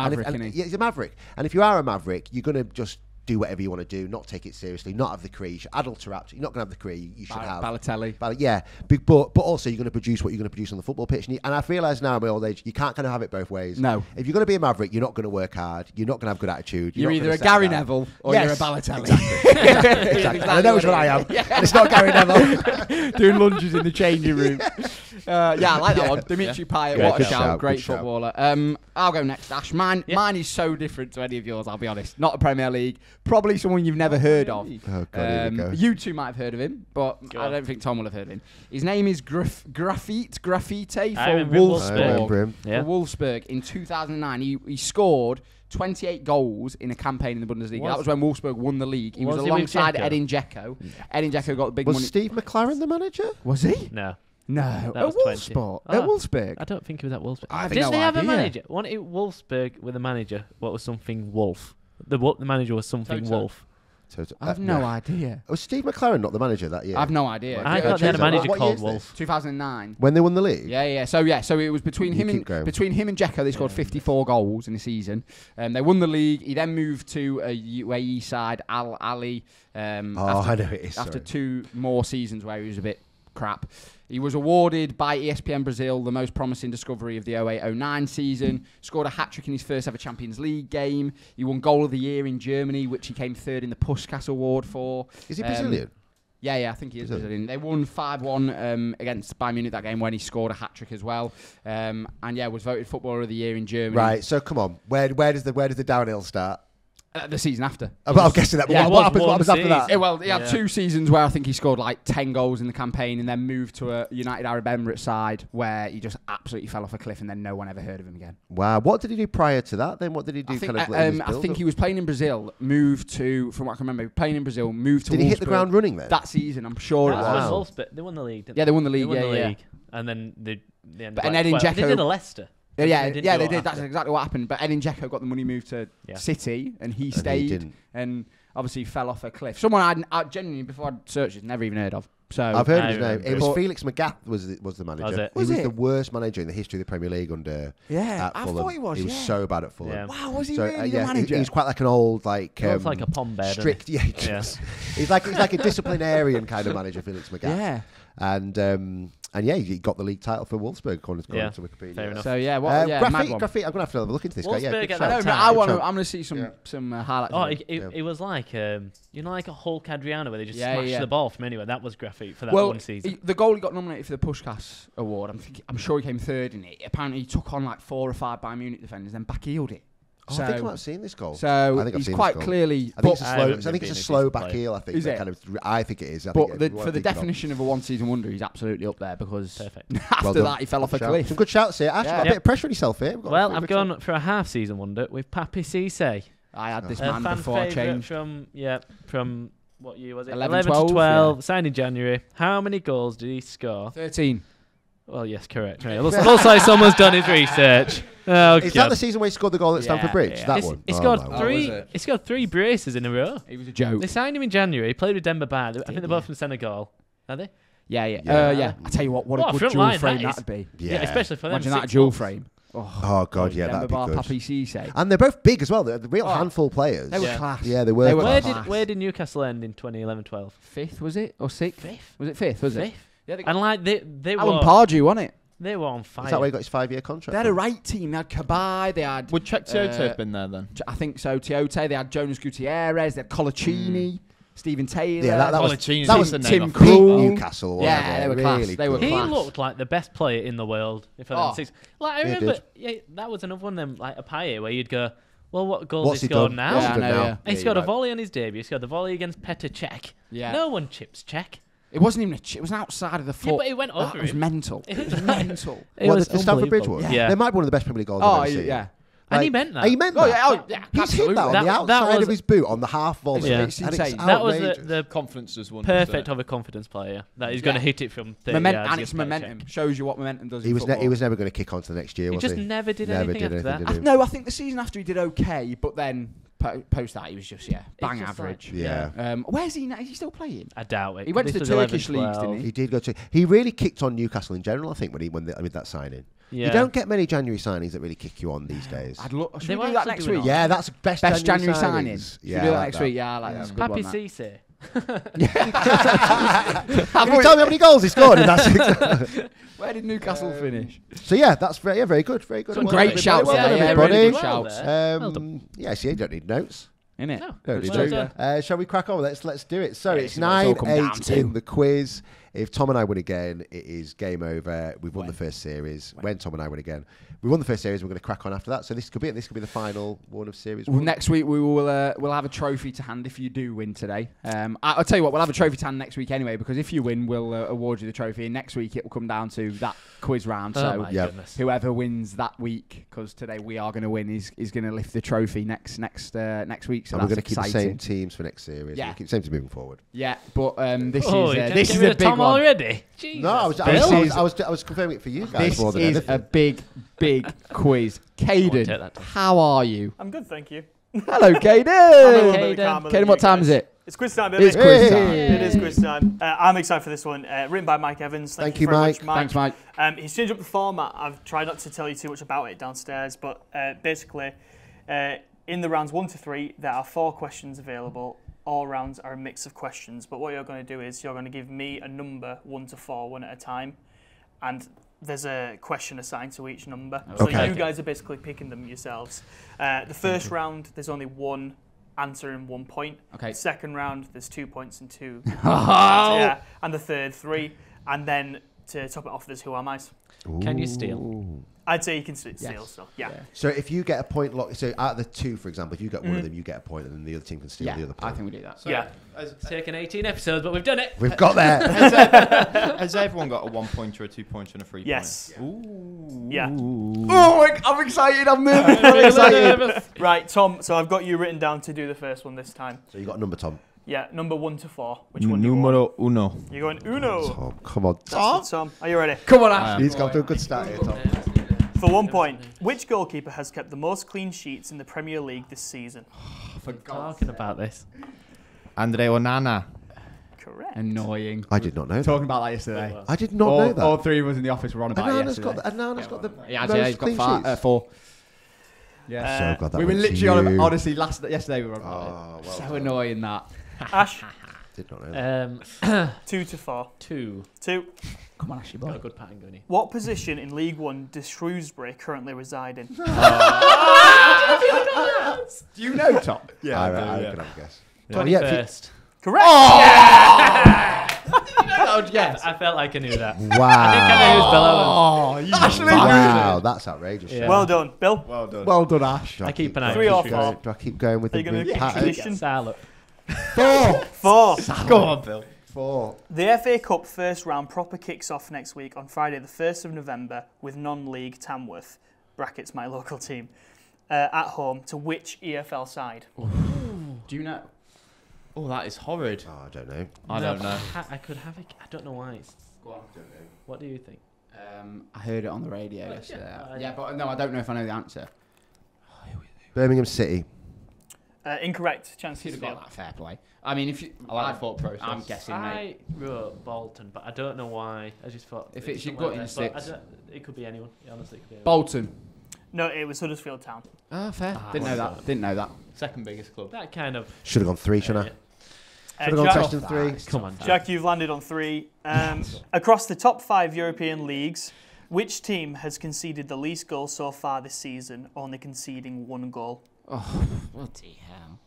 He's a maverick. And if you are a maverick, you're going to just do whatever you want to do, not take it seriously, not have the career. You should adulterate. You're not going to have the career you should have. Balotelli. But also you're going to produce what you're going to produce on the football pitch. And I've realised now in my old age, you can't kind of have it both ways. No. If you're going to be a maverick, you're not going to work hard. You're not going to have good attitude. You're either a Gary Neville or you're a Balotelli. Exactly. I know which one I am. And it's not Gary Neville. Doing lunges in the changing room. I like that one. Dimitri Payet, what a shout. Great footballer. I'll go next, Ash. Mine is so different to any of yours, I'll be honest. Not a Premier League. Probably someone you've never heard of. Oh, God, here we go. You two might have heard of him, but I don't think Tom will have heard of him. His name is Graffite for Wolfsburg. For Wolfsburg in 2009. He scored 28 goals in a campaign in the Bundesliga. That was when Wolfsburg won the league. He was alongside Edin Dzeko. Edin Dzeko got the big money. Was Steve McLaren the manager? Was he? No. At Wolfsburg. At Wolfsburg. I don't think he was at Wolfsburg. Didn't they have a manager? Wasn't it Wolfsburg with a manager? What was something Wolf? The manager was something Wolf. I have no idea. Was Steve McLaren not the manager that year? I have no idea. I thought they had a manager called Wolf. 2009. When they won the league? Yeah. So it was between him and Dzeko. They scored 54 goals in the season. They won the league. He then moved to a UAE side, Al Ali. I know it is. After 2 more seasons where he was a bit crap. He was awarded by ESPN Brazil the most promising discovery of the 08-09 season. Scored a hat-trick in his first ever Champions League game. He won Goal of the Year in Germany, which he came 3rd in the Puskás Award for. Is he Brazilian? Yeah, I think he is Brazilian. They won 5-1 against Bayern Munich that game when he scored a hat-trick as well. Was voted Footballer of the Year in Germany. Right, so come on. Where does the downhill start? The season after. I'm guessing that. Yeah, what happens after that? He had 2 seasons where I think he scored like 10 goals in the campaign and then moved to a United Arab Emirates side where he just absolutely fell off a cliff and then no one ever heard of him again. Wow. What did he do prior to that then? What did he do? I think he was playing in Brazil, moved to, from what I can remember, playing in Brazil, moved to Did he hit the ground running then? That season, I'm sure it was. They won the league, didn't they? Yeah, they won the league, league. And then they ended up Edin Dzeko. They did a Leicester. Yeah, they did. That's exactly what happened. But Edin Dzeko got the money moved to City, and he stayed, and obviously fell off a cliff. Someone I genuinely, before I searched it, never even heard of. So I've heard his name. It was Felix Magath was the manager. Was he was the worst manager in the history of the Premier League under. Yeah, I thought he was. He was so bad at Fulham. Yeah. Wow, was he really the manager? He was quite like an old like. He looks like a pom bear. Strict. He's like a disciplinarian kind of manager, Felix Magath. Yeah. And he got the league title for Wolfsburg, according to Wikipedia. Fair enough. So Graffiti. I'm gonna have to have a look into this guy. I'm gonna see some highlights. Oh, it was like like a Hulk Adriano where they just smashed the ball from anywhere. That was Graffiti for that one season. The goal he got nominated for the Puskás Award. I'm sure he came 3rd in it. Apparently, he took on like 4 or 5 Bayern Munich defenders, then backheeled it. I think I might have seen this goal. So I think he's quite clearly. I think it's a slow back heel. I think is it? I think it is. For the definition of a one-season wonder, he's absolutely up there because after that he fell off a cliff. Some good shouts here. Actually, got a bit of pressure on yourself here. Well, I've gone for a half-season wonder with Papi Cisse. I had this man before I changed. From what year was it? 11 to 12. Signed in January. How many goals did he score? 13. Well, yes, correct. Right. Looks like someone's done his research. Oh, is that the season where he scored the goal at Stamford Bridge? Yeah. That one. He scored 3. He scored 3 braces in a row. He was a joke. They signed him in January. He played with Demba Ba. I think they're both from Senegal. Are they? Yeah. I tell you what a good dual frame that'd be. Yeah, especially for them. Imagine that dual frame. Oh God, that'd be good. Papi Cisse. And they're both big as well. They're real handful players. They were class. Yeah, they were. Where did Newcastle end in 2011-12? 5th was it or 6th? 5th. Was it 5th? Was it? Yeah, and like they Alan Pardew, wasn't it? They were on fire. Is that why he got his 5-year contract? They had a right team. They had Cabai. They had. Would Czech Tiote have been there then? I think so. Tiote. They had Jonas Gutierrez. They had Colaccini. Stephen Taylor. Yeah, that was Tim Krul. Newcastle. Yeah, they were class. They were class. He looked like the best player in the world. Like I remember, that was another one of them, like a Payet, where you'd go, well, what goal has he scored now? Yeah. He scored a volley on his debut. He scored the volley against Petr Cech. Yeah. No one chips Cech. It wasn't even it was outside of the foot. Yeah, but it went over. It was mental. It was mental. It was the Stamford Bridge one? Yeah. They might be one of the best Premier League goals I've ever seen. Yeah. And he meant that. He meant that. Yeah, he's hit that on the outside of his boot on the half volley. Yeah. It's insane. That was the confidence was one perfect of a confidence player. That he's going to hit it from 30 yards. And it's momentum. Shows you what momentum does. He was never going to kick on to the next year. He just never did anything after that. No, I think the season after he did okay, but then post that he was just bang average. Where's he now? Is he still playing? I doubt it. He went to the Turkish leagues, didn't he? He did go to. He really kicked on Newcastle in general. I think when they made that signing. Yeah. You don't get many January signings that really kick you on these days. Should we do that next week? Yeah, that's best January signing. Should we do that next week? Yeah, I like that. Papi Cisse. Can you tell me how many goals he scored in that season? Where did Newcastle finish? So that's very good. Very good. Some great shouts there. Everybody. Really good shouts. So you don't need notes. Innit? No, shall we crack on? Let's do it. So it's 9-8 in the quiz. If Tom and I win again, it is game over. We've won the first series. When Tom and I win again, we won the first series. We're going to crack on after that. So this could be it. This could be the final one of series one. Next week we will we'll have a trophy to hand if you do win today. I'll tell you what, we'll have a trophy to hand next week anyway, because if you win, we'll award you the trophy. And next week it will come down to that quiz round. So whoever wins that week, because today we are going to win, is going to lift the trophy next week. So we're going to keep exciting. the same teams for next series. Yeah, we'll keep the same teams moving forward. Yeah, but this is a big Tom one already. Jesus. No, I was confirming it for you guys. This is a big quiz. Caden, how are you? I'm good, thank you. Hello, Caden. Caden, what time is it? It's quiz time, baby. It's quiz time. It is quiz time. I'm excited for this one. Written by Mike Evans. Thank you, Mike. Much, Thanks, Mike. He's changed up the format. I've tried not to tell you too much about it downstairs, but basically, in the rounds 1 to 3, there are 4 questions available. All rounds are a mix of questions, but what you're going to do is you're going to give me a number 1 to 4, one at a time, and there's a question assigned to each number. So you guys are basically picking them yourselves. The first round, there's only one answer and 1 point. Okay. Second round, there's 2 points and 2. Yeah. And the third, 3. And then to top it off, there's Who Am I's. Can you steal? I'd say you can steal still. Yeah. So if you get a point, so out of the 2, for example, if you get one of them, you get a point, and then the other team can steal the other point. I think we do that. So It's taken 18 episodes, but we've done it. We've got there. Has everyone got a 1 pointer, a 2 pointer, and a 3 Yes. pointer? Ooh. Yeah. Oh, I'm excited. I'm moving. I'm excited. Right, Tom. So I've got you written down to do the first one this time. So you got a number, Tom. Yeah, number 1 to 4. Which one do you want? Numero uno. You're going Uno. Tom, come on, That's it, Tom. Are you ready? Come on, Ash. He's got to a good start here, Tom. For 1 point, which goalkeeper has kept the most clean sheets in the Premier League this season? For talking about this. Andre Onana. Correct. Annoying. I did not know that. Talking about that yesterday. I did not know that. All 3 of us in the office were on about it yesterday. Anana's got the He's clean got sheets. 4. Yeah. So glad that We were went to literally you. honestly yesterday we were on about it. well So done. annoying that. Ash, Did not know that. 2 to 4. 2. 2. Come on, Ashy Got a boy. good pattern going. What position in League One does Shrewsbury currently reside in? Do you know, Tom? Yeah, I can have a guess. 21st. Correct. Yes. I felt like I knew that. Wow. I think I know who's Bella. Actually, Wow, that's outrageous. Yeah. Well done, Bill. Well done. well done, Ash. Do I keep an eye on 3 or it. 4. Do I keep going with Are you the gonna pattern? tradition? Salop. 4. Go on, Bill. 4. The FA Cup first round proper kicks off next week on Friday the 1st of November with non-league Tamworth, brackets my local team, at home to which EFL side? Do you know? Oh, that is horrid. Oh, I don't know. I don't know. I could have it. I don't know why. Go on. What do you think? I heard it on the radio yesterday. yeah. Yeah, but no, I don't know if I know the answer. Birmingham City. Incorrect. Chance You'd to have steal. got that fair play. I mean, if you, I like the thought process. I'm guessing, mate. I wrote Bolton, but I don't know why. I just thought If it's your somewhere gut there, but instincts. it could be anyone. Honestly, it could be anyone. Bolton. No, it was Huddersfield Town. Oh, fair. Didn't know that. Didn't know that. Second biggest club. That kind of. Should have gone 3, shouldn't I? Should have gone Jack, question 3. Come on, Jack, you've landed on 3. Across the top 5 European leagues, which team has conceded the least goals so far this season, only conceding 1 goal? Oh, bloody hell.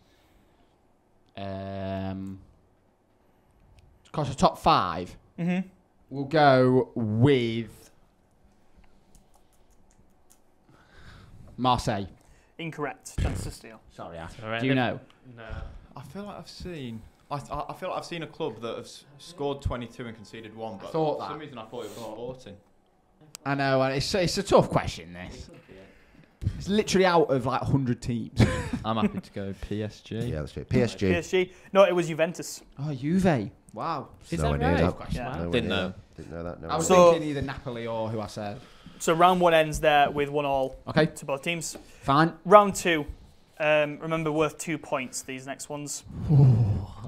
Across the top 5, we'll go with Marseille. Incorrect. Chance to steal. Sorry, Ash. All right, Do you know? No. I feel like I've seen. I feel like I've seen a club that have scored 22 and conceded 1. But thought for that. some reason I thought it was Sporting. I know, and it's a tough question, this. It's literally out of like 100 teams. I'm happy to go PSG. Yeah, that's it. PSG. PSG. No, it was Juventus. Oh, Juve. Wow. Is No that idea right? that. Yeah. No Didn't idea. know. Didn't know that. No I was idea. thinking either Napoli or who I said. So round 1 ends there with 1 all Okay, to both teams. fine. Round 2. Remember, worth 2 points, these next ones.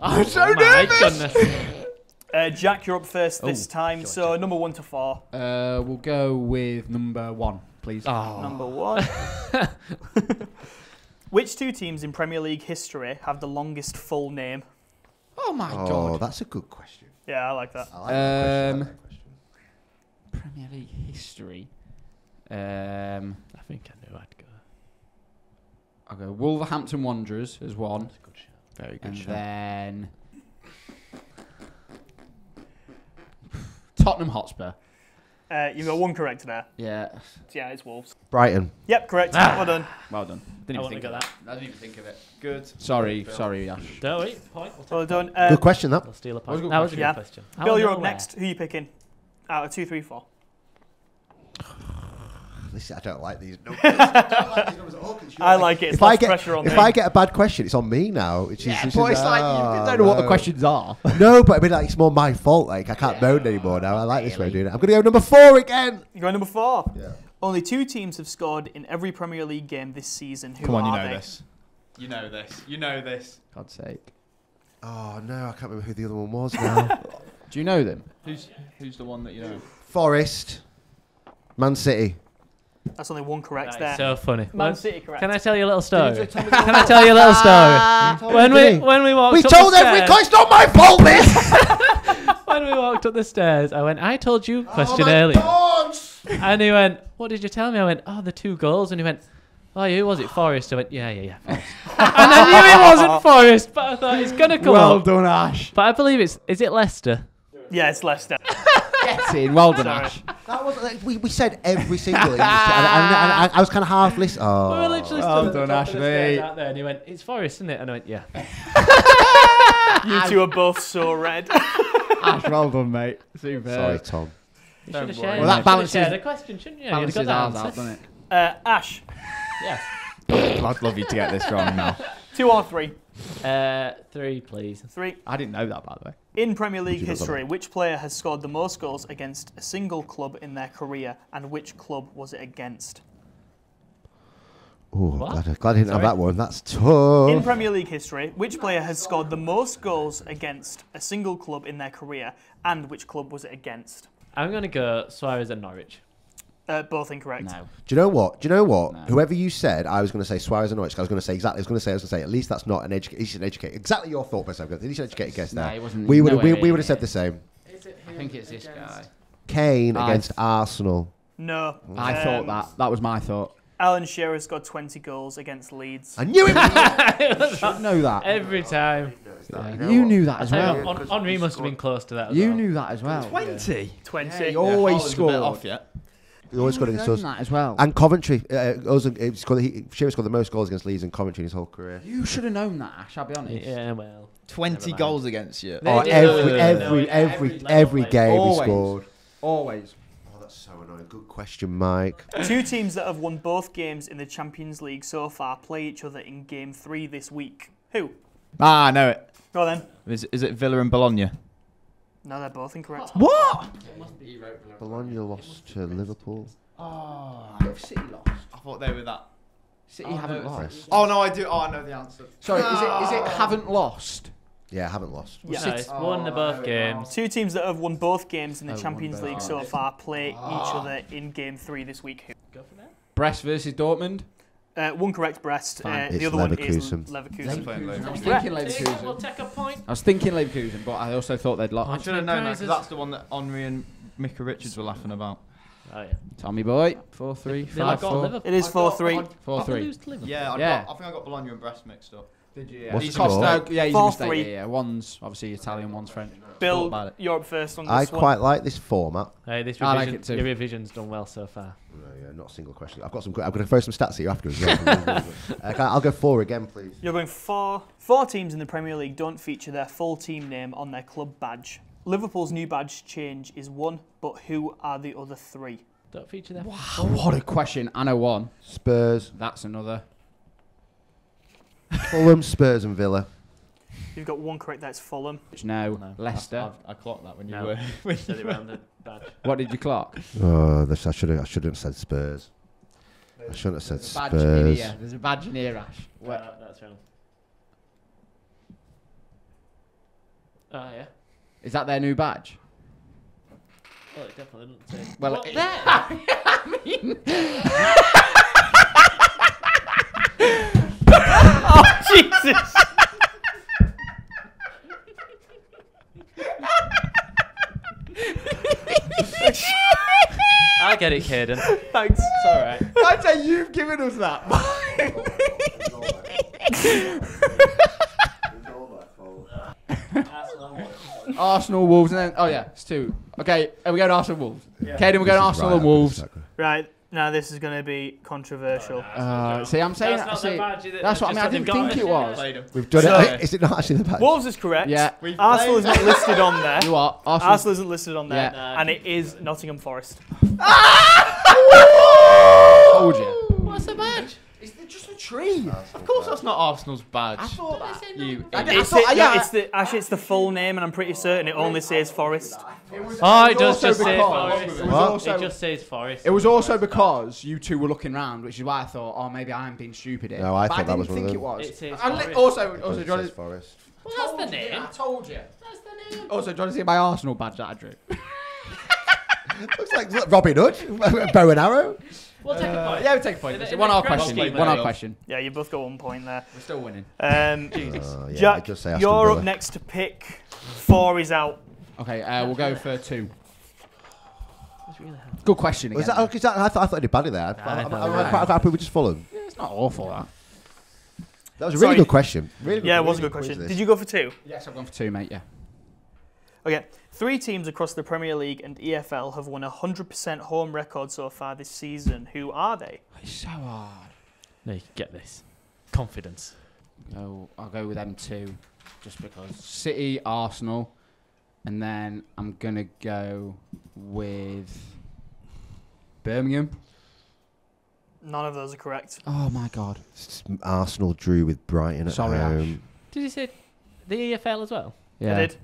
I'm so My nervous. goodness. Jack, you're up first this time. So number 1 to 4. We'll go with number 1, please. Number 1. Which 2 teams in Premier League history have the longest full name? Oh my Oh, god. that's a good question. Yeah, I like that. I like that question. I like that question. Premier League history. I think I knew I'd go. I'll go Wolverhampton Wanderers as 1. That's a good shot. Very good And shot. then Tottenham Hotspur. You got 1 correct there. Yeah. Yeah, it's Wolves. Brighton. Yep, correct. Well done. Well done. Didn't I even wouldn't think have of got that. I didn't even think of it. Good. Sorry, Ash. Don't worry. Point. We'll take Well done. Good question, that. I'll steal a That was point. a good That was a question. good question. Out Bill, of you're up nowhere. next. Who are you picking? Out of 2, 3, 4. Listen, I don't like these numbers. I like it. It's If I less get pressure on me. if I get a bad question, it's on me now. Which Yeah, is, but it's like you don't know what the questions are. No, but I mean, like, it's more my fault. Like, I can't moan anymore now. I like this way of doing it. I'm going to go number 4 again. You're going number 4. Yeah. Only 2 teams have scored in every Premier League game this season. Who Come on, you are know they? this. You know this. You know this. God's sake. Oh no, I can't remember who the other one was now. Do you know them? Who's the one that you know? Forest, Man City. That's only one correct there. So funny. Man City correct. Can I tell you a little story? Can I tell you a little story? When we walked, we told every guy it's not my fault, this. When we walked up the stairs, I went, I told you question earlier. And he went, what did you tell me? I went, the 2 goals. And he went, who was it? Forest. I went, yeah, Forest. And I knew it wasn't Forest, but I thought it's going to come Well up. done, Ash. But I believe is it Leicester? Yeah, it's Leicester. Get in. Well done, Ash. That was we said every single and I was kind of half listening. Oh. We were literally stood at the top of the stairs out there, and he went, it's Forest, isn't it? And I went, yeah. You two are both so red. Ash, well done, mate. Super. Sorry, Tom. You should have shared. Well, that balances the question, shouldn't you? Balances ours out, doesn't it? Ash. Yes. I'd love you to get this wrong now. 2 or 3? 3, please. 3. I didn't know that, by the way. In Premier League history, which player has scored the most goals against a single club in their career, and which club was it against? Oh, glad I didn't have that one. That's tough. In Premier League history, which player has scored the most goals against a single club in their career, and which club was it against? I'm going to go Suarez and Norwich. Both incorrect. No. Do you know what? No. Whoever you said, I was going to say Suarez and Norwich. I was going to say exactly. I was going to say at least that's not an educated. Exactly your thought process. At least an educated guess there. No, it wasn't. We would have said the same. I think it's this guy. Kane against Arsenal. No. I thought that. That was my thought. Alan Shearer scored 20 goals against Leeds. I knew it. You should know that. Every time. You knew that as well. Henri must have been close to that as You well. knew that as well. 20? 20. Yeah, he always scored. Off yet. He always scored against us. That as well. And Coventry. Shearer scored the most goals against Leeds and Coventry in his whole career. You should have known that, Ash, I'll be honest. Yeah, well. 20 goals against you. Every game he scored. Always. Oh, that's so annoying. Good question, Mike. 2 teams that have won both games in the Champions League so far play each other in Game 3 this week. Who? I know it. Go on then. Is it Villa and Bologna? No, they're both incorrect. What? Bologna lost to Liverpool. Oh, City lost. I thought they were that. City haven't lost. Oh no, I do. Oh, I know the answer. Sorry, is it haven't lost? Yeah, haven't lost. Yeah. No, it's won the both games. 2 teams that have won both games in the Champions League so far play each other in Game 3 this week. Who? Go for that. Brest versus Dortmund. One correct, Brest. The It's other one is Leverkusen. Leverkusen. I was thinking Leverkusen. We'll take a point. I was thinking Leverkusen, but I also thought they'd lost. I should have known that because that's the one that Henri and Micah Richards were laughing about. Oh, yeah. Tommy boy, 4-3, 5-4. It is 4-3. 4-3. Yeah, I think I got Bologna and Brest mixed up. Did you? What's He's the score? Costa, yeah, he's a 4-3. mistake. Yeah. One's obviously Italian, one's French. Bill, you're up first on this I one. quite like this format. Hey, this I like revision, it too. your revision's done well so far. No, yeah, not a single question. I'm going to throw some stats at you afterwards. I'll go 4 again, please. You're going 4 teams in the Premier League don't feature their full team name on their club badge. Liverpool's new badge change is 1, but who are the other 3? Don't feature that. Wow, what a question. I know one. Spurs. That's another. Fulham, Spurs and Villa. You've got 1 correct, that's Fulham. No, Leicester. I clocked that when you No. were. We said it round the badge. What did you clock? Oh, I should have said Spurs. I shouldn't have said Badge in Spurs. here. There's a badge in here, Ash. That's wrong. Oh, yeah. Is that their new badge? Well, it definitely doesn't say. Well, What it- there? I mean, Oh, Jesus! I get it, Caden. Thanks. It's all right. I'd say you've given us that. Arsenal, Wolves, and then it's 2. Okay, are we going Arsenal, Wolves? Caden, we're going Arsenal and Wolves. Right, now this is going to be controversial. See, I'm saying That's that. not See, the badge, that's what I mean. I didn't think it was. We've done So- it. Is it not actually the badge? Wolves is correct. Yeah. Arsenal is not listed on there. You are Arsenal. Arsenal isn't listed on there, Yeah. and it is Nottingham Forest. Told you. What's the badge? It's just tree. Of course, that's not Arsenal's badge. I thought that. It's the full name, and I'm pretty certain it only says Forest. It does just say Forest. It just says Forest. It was also because you two were looking round, which is why I thought, oh, maybe I'm being stupid here. No, I thought that was one of them. It was. It says Forest. Also, John is Forest. Well, that's the name. I told you. That's the name. Also, do you want to see my Arsenal badge that I drew? Looks like Robin Hood, bow and arrow. We'll take a point. Yeah, we'll take a point. One hour question. Yeah, you both got 1 point there. We're still winning. Jack, you're up next to pick. 4 is out. Okay, we'll go for 2. Good question again. I thought I did badly there. I'm quite happy with just Fulham. Yeah, it's not awful, that. That was a really good question. Really it was a good question. Did you go for 2? Yes, I've gone for 2, mate, yeah. Okay, 3 teams across the Premier League and EFL have won a 100% home record so far this season. Who are they? It's so hard. No, you can get this. Confidence. I'll go with them 2, just because. City, Arsenal, and then I'm going to go with Birmingham. None of those are correct. Oh, my God. Arsenal drew with Brighton at home. Did you say the EFL as well? Yeah. I did.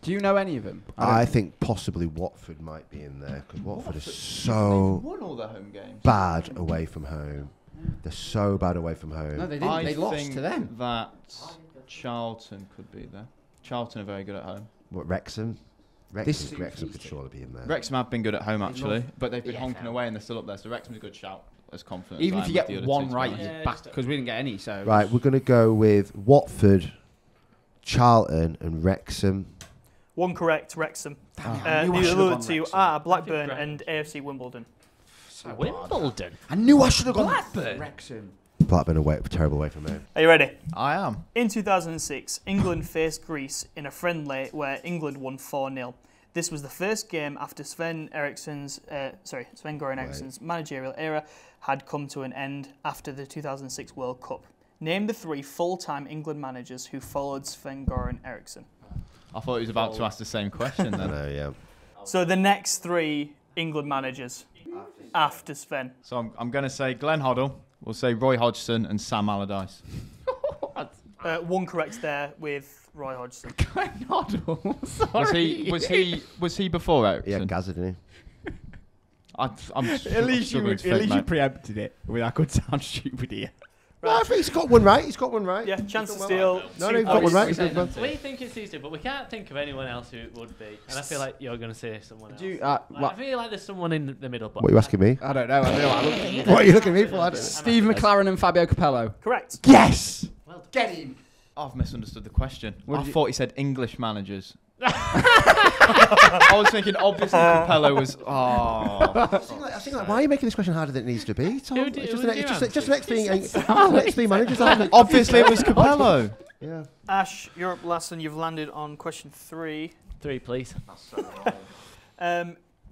Do you know any of them? I think possibly Watford might be in there because Watford is so won all their home games. bad away from home. They're so bad away from home. No, they didn't. They lost to them. That Charlton could be there. Charlton are very good at home. What, Wrexham? Wrexham could surely be in there. Wrexham have been good at home actually, but they've been honking away and they're still up there. So Wrexham's a good shout. As confident. Even if you get one right, you're back because we didn't get any. So right, we're going to go with Watford, Charlton, and Wrexham. 1 correct, Wrexham. The other 2 are Blackburn and AFC Wimbledon. Wimbledon? I knew I should have gone Blackburn. Wrexham. Blackburn away, terrible away from home. Are you ready? I am. In 2006, England faced Greece in a friendly where England won 4-0. This was the first game after Sven Goran Eriksson's managerial era had come to an end after the 2006 World Cup. Name the 3 full-time England managers who followed Sven Goran Eriksson. I thought he was about to ask the same question then. I know, yeah. So the next 3 England managers after Sven. So I'm going to say Glenn Hoddle, we'll say Roy Hodgson and Sam Allardyce. 1 correct there with Roy Hodgson. Glenn Hoddle? Sorry. Was he before Ericsson? Yeah, Gaza, didn't he? At least you preempted it without good sound stupid here. Right. No, I think he's got one right. Yeah, chance to steal. No, he's got one right. We think it's Easter, but we can't think of anyone else who it would be. And I feel like you're going to say someone else. I feel like there's someone in the middle. But what are you asking me? I don't know. What are you looking at me for? Steve McLaren and Fabio Capello. Correct. Yes! Well done. Get him! I've misunderstood the question. I thought he said English managers. I was thinking obviously Capello was. I think why are you making this question harder than it needs to be, Tom? It's just next three managers. Obviously it was Capello. Yeah. Ash, you're up last and you've landed on question 3. 3, please.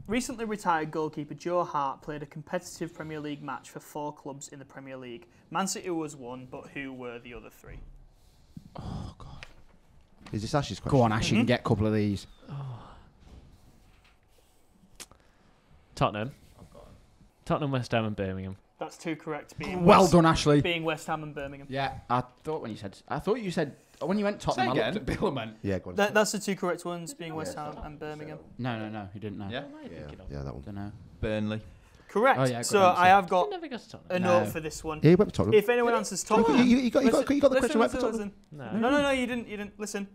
Recently retired goalkeeper Joe Hart played a competitive Premier League match for 4 clubs in the Premier League. Man City was one, but who were the other 3? Oh, God. Is this Ash's question? Go on, Ash, you can get a couple of these. Tottenham, West Ham and Birmingham. That's 2 correct. Well done, Ashley. Being West Ham and Birmingham. Yeah, I thought you said when you went Tottenham, I looked at Bill and went. Yeah, go on. That's the 2 correct ones, being West Ham and Birmingham. No, he didn't know. Yeah, that one. Don't know. Burnley. Correct. Oh, yeah, so I have got a note No. for this one. Yeah, you went for Tottenham. If anyone answers Tottenham, you got the question right for Tottenham. No, you didn't. Listen.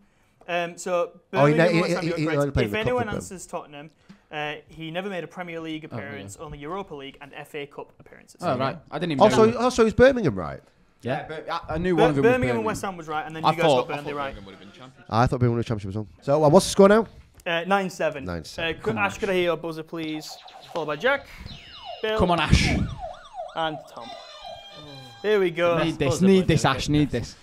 So if anyone answers Tottenham, he never made a Premier League appearance, only Europa League and FA Cup appearances. Oh, right. I didn't even know. Also, is Birmingham right? Yeah, but I knew one of them was Birmingham and West Ham was right, and then you guys got Burnley right. I thought Birmingham was championship was on. So what's the score now? 9-7. 9-7. Ash, could I hear your buzzer, please? Followed by Jack, Bill, come on, Ash, and Tom. Here we go. Need this, Ash. Need this.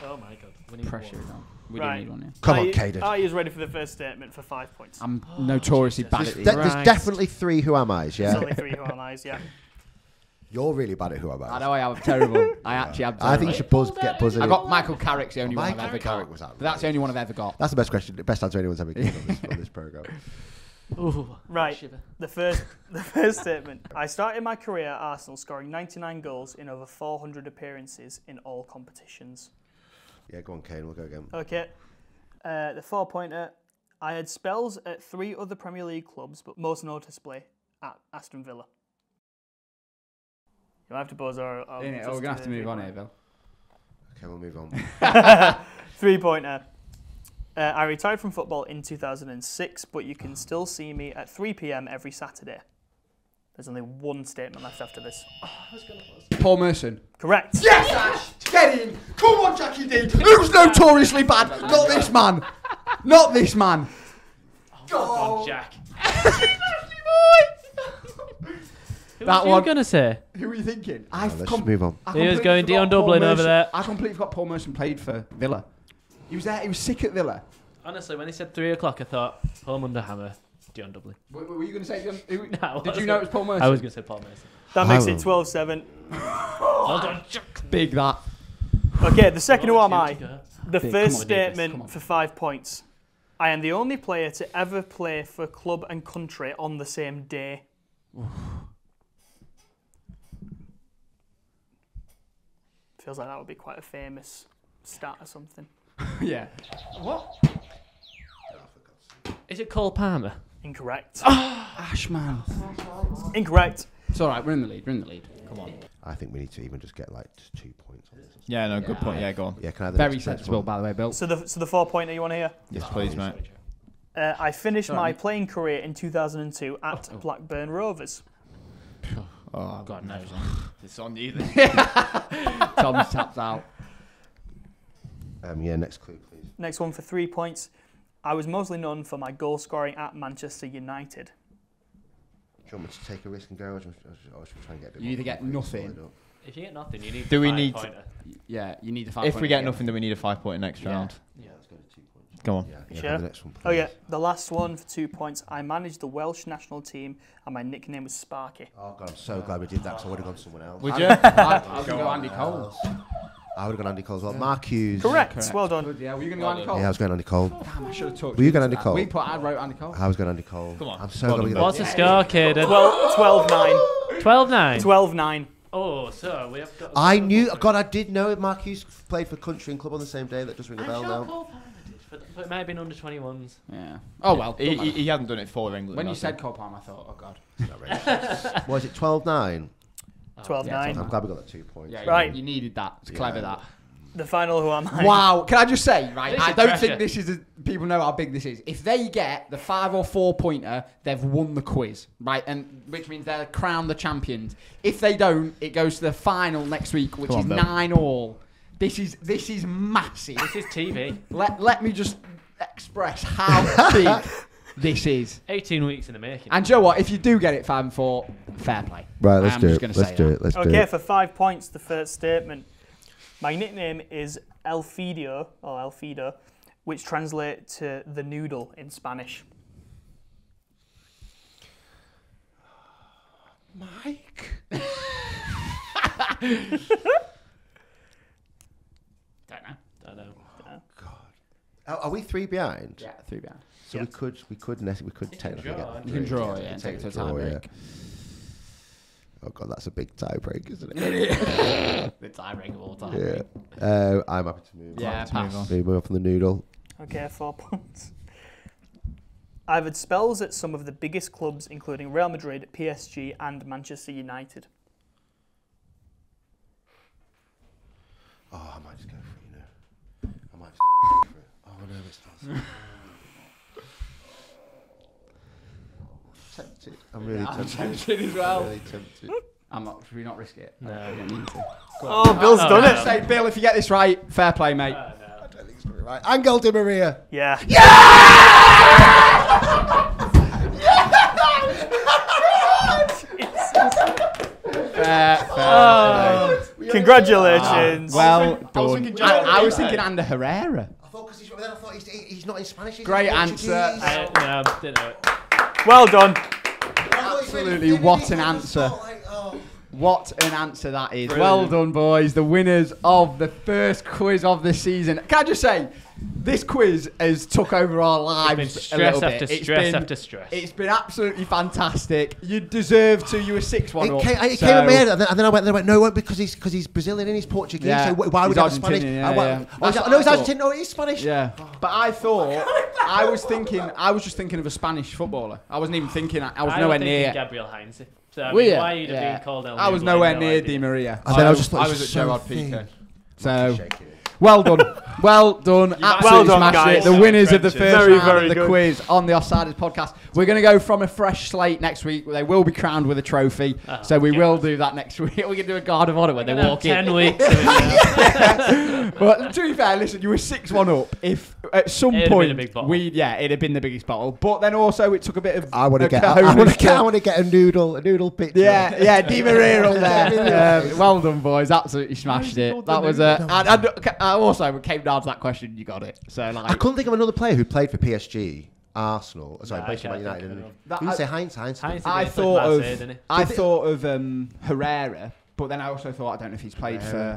Oh my God. We need Pressure. one. We do need one. Yeah. Come on, Caden. Are you ready for the first statement for 5 points? I'm notoriously bad at these. There's definitely 3 who am I's, yeah? There's only 3 who am I's, yeah. You're really bad at who am I. I know I am terrible. I actually am terrible. I think you should get buzzing. I got Michael Carrick's the only one I've ever got. Was But that's the only one I've ever got. That's the best question, best answer anyone's ever given on this programme. Ooh, right. Shiver. The first statement. I started my career at Arsenal scoring 99 goals in over 400 appearances in all competitions. Yeah, go on, Kane. We'll go again. Okay. The 4-pointer. I had spells at 3 other Premier League clubs, but most noticeably at Aston Villa. You'll have to pause or... We're going to have to move on here, Bill. Okay, we'll move on. 3-pointer. I retired from football in 2006, but you can still see me at 3 p.m. every Saturday. There's only one statement left after this. Paul Merson. Correct. Yes, Ash! Get in! Come on, Jackie D! Who's notoriously bad? Not this man! Not this man! Well done, Jack. Who that was one. You going to say? Who were you thinking? Let's move on. He was going Dion Dublin over there. I completely forgot Paul Merson played for Villa. He was there. He was sick at Villa. Honestly, when he said 3 o'clock, I thought, home under hammer, Dion Dublin. Were you going to say... No, did you know it was Paul Merson? I was going to say Paul Merson. That makes it 12-7. Well done, Jack. Big that. Okay, the second who am I? The Big. first Come on, statement for 5 points. I am the only player to ever play for club and country on the same day. Feels like that would be quite a famous stat or something. Yeah. What? Is it Cole Palmer? Incorrect. Ash, man. Incorrect. It's all right. We're in the lead. Come on. I think we need to even just get like 2 points on this. Yeah, no, good point. Yeah, go on. Yeah, can I have the Very next sensible, one? by the way, Bill. So the 4-pointer you want to hear? Yes, please, mate. I finished my playing career in 2002 at Blackburn Rovers. Oh, God knows. It's on you. Tom's tapped out. Yeah, next clue, please. Next one for 3 points. I was mostly known for my goal scoring at Manchester United. Do you want me to take a risk and go, or should we try and get a bit You more either get concrete nothing. solid up? If you get nothing, you need Do we 5 need- pointer. Yeah, you need a 5 If we get nothing, then we need a 5-point next round. Yeah, let's go to 2 points. Go on. Yeah, You have sure? the next one, please. Oh yeah, the last one for 2 points. I managed the Welsh national team and my nickname was Sparky. Oh God, I'm so glad we did that because I would have gone someone else. Would you? I was going to go Andy Cole. I would have gone Andy Cole as well. Mark Hughes. Correct. Well done. Yeah, were you going to go Andy Cole? Yeah, I was going Andy Cole. Damn, I should have talked Were you to going Andy that. Cole? I wrote Andy Cole. I was going Andy Cole. Come on. I'm so Well glad we done, got What's the score, Caden? 12-9. 12-9. 12-9. Oh, so we have got... I knew. God, I did know Mark Hughes played for country and club on the same day. That does ring a bell now. Cole Palmer did, but it might have been under 21s. Yeah. Oh, well. He hadn't done it for England. When you has he? said Cole Palmer, I thought, oh, God. Was it 12-9? 12-9. I'm glad we got that 2 points. Yeah, Right. You needed that. It's clever, that. The final who am I? Wow. Can I just say, right, This I is don't pressure. think this is... people know how big this is. If they get the 5 or 4 pointer, they've won the quiz, right? And which means they're crowned the champions. If they don't, it goes to the final next week, which is 9-all. This is massive. This is TV. Let me just express how big this is. 18 weeks in the making. And you know what? If you do get it 5 and 4, fair play. Right, let's I'm do just it. gonna Let's say do that. it. Let's do Okay, it. for 5 points, the first statement. My nickname is Elfido, which translates to the noodle in Spanish. Mike. Don't know. God. Are we 3 behind? Yeah, 3 behind. So Yeah. we could technically draw, get. You can draw, three. yeah, and take it to a Draw, tie yeah. break. Oh God, that's a big tie break, isn't it? The tie break of all time. Yeah. I'm happy to move. Yeah, pass. Move on from the noodle. Okay, 4 points. I've had spells at some of the biggest clubs, including Real Madrid, PSG, and Manchester United. Oh, I might just go for it, you know. I might just go for it. Oh no, it's not. Tempted. I'm really tempted. tempted as well. I'm really tempted. I'm not. Should we not risk it? No. We don't need to. Oh, Bill's done it. Say, Bill, if you get this right, fair play, mate. I don't think it's gonna be right. Angel Di Maria. Yeah. Fair play. Congratulations. Well thinking done. Joe I was Rodriguez. thinking Ander Herrera. I thought because he's not in Spanish. He's Great in answer. Portuguese. No, didn't know it. Well done. Absolutely, what an answer. What an answer that is. Well done, boys. The winners of the first quiz of the season. Can I just say, This quiz has took over our lives a little bit. Stress after stress. It's been absolutely fantastic. You deserve to. You were 6-1 up. It came in my head, and then I went, no, it won't, because he's Brazilian and he's Portuguese. Yeah. So why would he have Spanish? No, he's Argentinian. No, he's Spanish. Yeah, but I thought I was just thinking of a Spanish footballer. I wasn't even thinking. I was nowhere near Gabriel Heinze. So I mean, why you'd have been called El Nubel? I was nowhere near Di Maria. And then I was at Gerard Piqué. So. Well done. Absolutely smashed it. The winners of the first round of the quiz on the Offsiders podcast. We're going to go from a fresh slate next week. They will be crowned with a trophy. So we will do that next week. We can do a guard of honour when they walk in. 10 weeks. But to be fair, listen, you were 6-1 up. If at some point it'd have been the biggest bottle. But then also it took a bit of. I want to get a noodle picture. Yeah, Di Maria on there. Well done, boys. Absolutely smashed it. That was I also came down to that question. You got it. So like, I couldn't think of another player who played for PSG, Arsenal. Sorry, basically Man United. You didn't say Heinz. I thought of Herrera. But then I also thought, I don't know if he's played for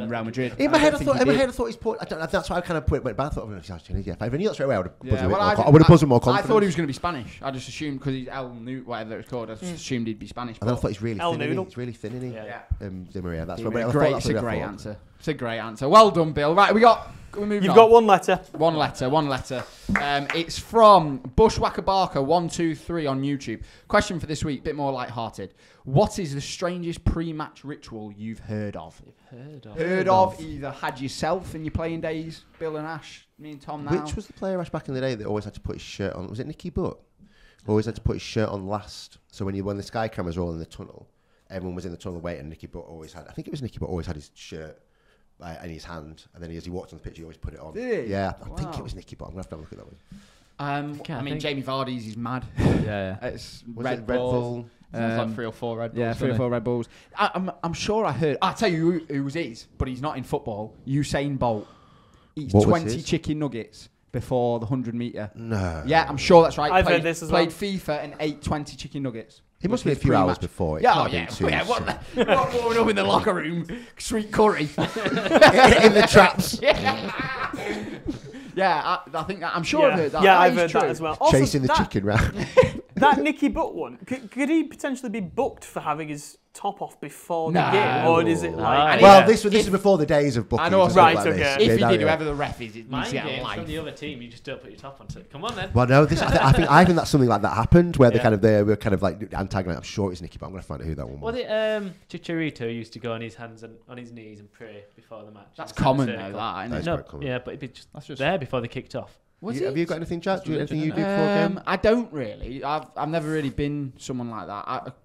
Real Madrid. In my head, I thought he's put. That's why I kind of put it. But I thought, if I knew that straight away, I would have buzzed him more confidence. I thought he was going to be Spanish. I just assumed because he's El Nubel, whatever it's called. I just assumed he'd be Spanish. And then I thought he's really thin. He's really thin, isn't he? Yeah. Di Maria. That's great. It's a great answer. It's a great answer. Well done, Bill. Right, You've got one letter. One letter. It's from Bushwhacker Barker 123 on YouTube. Question for this week, bit more light-hearted. What is the strangest pre-match ritual you've heard of? Heard of? Either had yourself in your playing days, Bill and Ash, me and Tom now. Which was the player, Ash, back in the day that always had to put his shirt on? Was it Nicky Butt? Always had to put his shirt on last. So when the sky cameras were all in the tunnel, everyone was in the tunnel waiting, and Nicky Butt always had, I think it was Nicky Butt always had his shirt in his hand, and then as he walked on the pitch, he always put it on. Did he? Yeah, I think it was Nicky Butt. I'm going to have to look at that one. I mean, Jamie Vardy's, he's mad. Yeah. It's Red Bull. Like 3 or 4 Red Bulls. Yeah, 3 or 4 Red Bulls. I'm sure I heard. I'll tell you who was his, but he's not in football. Usain Bolt eats 20 chicken nuggets before the 100-meter. No. Yeah, I'm sure that's right. I've heard this as well. Played FIFA and ate 20 chicken nuggets. It must be a few hours before. What warming up in the locker room? Sweet curry. In the traps. Yeah, I think I'm sure I've heard that. Yeah, I've heard that as well. Also, chasing the chicken round. That Nicky Butt one, could he potentially be booked for having his top off before the game, or is it like? Well, this is before the days of booking. I know, right? Okay. If you did, whoever the ref is, it needs to get live. From the other team, you just don't put your top on. So come on then. Well, no, I think that something like that happened where they were kind of like antagonizing. I'm sure it's Nicky, but I'm going to find out who that one was. Was it Chicharito used to go on his hands and on his knees and pray before the match? That's common though, that isn't it? No, yeah, but it'd be just there before they kicked off. Have you got anything, Jack? Anything you do before a game? I don't really. I've never really been someone like that.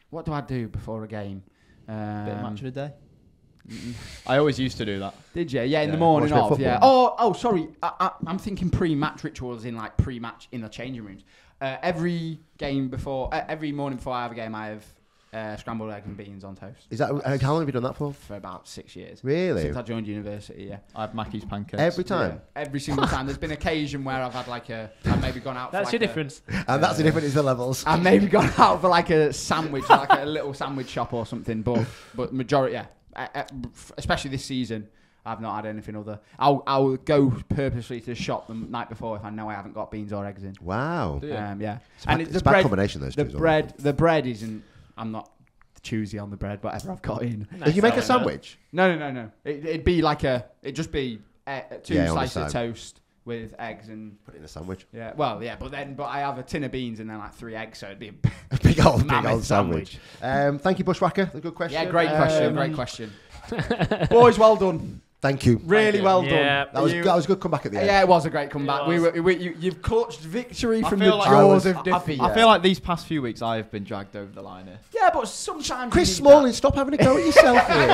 What do I do before a game? Bit of match of the day. I always used to do that. Did you? Yeah, in the morning of. Yeah. Oh, sorry. I'm thinking pre-match rituals in like pre-match in the changing rooms. Every game before, every morning before I have a game, I have scrambled egg and beans on toast. Is that how long have you done that for? For about 6 years. Really? Since I joined university, yeah. I have Mackey's pancakes. Every time? Yeah, every single time. There's been occasion where I've had I've maybe gone out that's for your difference. And that's the difference, is the levels. I've maybe gone out for like a sandwich, like a little sandwich shop or something, but majority, especially this season, I've not had anything other. I'll go purposely to the shop the night before if I know I haven't got beans or eggs in. Wow. Yeah. It's a bad combination, those two. The bread isn't, I'm not choosy on the bread, whatever I've got in. If you make a sandwich? No. It'd be it'd just be 2 slices of toast with eggs and put it in a sandwich. Yeah, well, yeah, but I have a tin of beans and then like 3 eggs, so it'd be a big old sandwich. Thank you, Bushwhacker. A good question. Yeah, great question. Boys, well done. Thank you. Really well done. That was a good comeback at the end. Yeah, it was a great comeback. You've clutched victory from the jaws of defeat. I feel like these past few weeks I have been dragged over the line here. Yeah, but sometimes Chris Smalling, stop having a go at yourself here.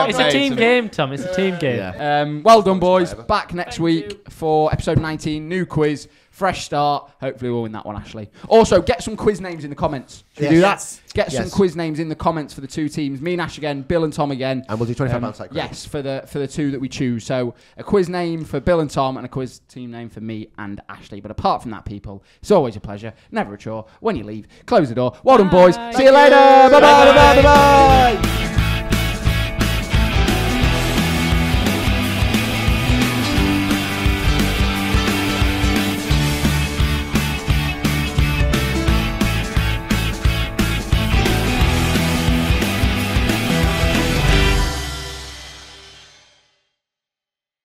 It's a team game, Tom. It's a team game. Yeah. Well done, boys. Back next week for episode 19. New quiz. Fresh start. Hopefully we'll win that one, Ashley. Also, get some quiz names in the comments. Should we do that? Get some quiz names in the comments for the 2 teams. Me and Ash again, Bill and Tom again. And we'll do £25 site credit. Yes, for the 2 that we choose. So a quiz name for Bill and Tom and a quiz team name for me and Ashley. But apart from that, people, it's always a pleasure. Never a chore. When you leave, close the door. Well done, boys. See you later. Bye-bye.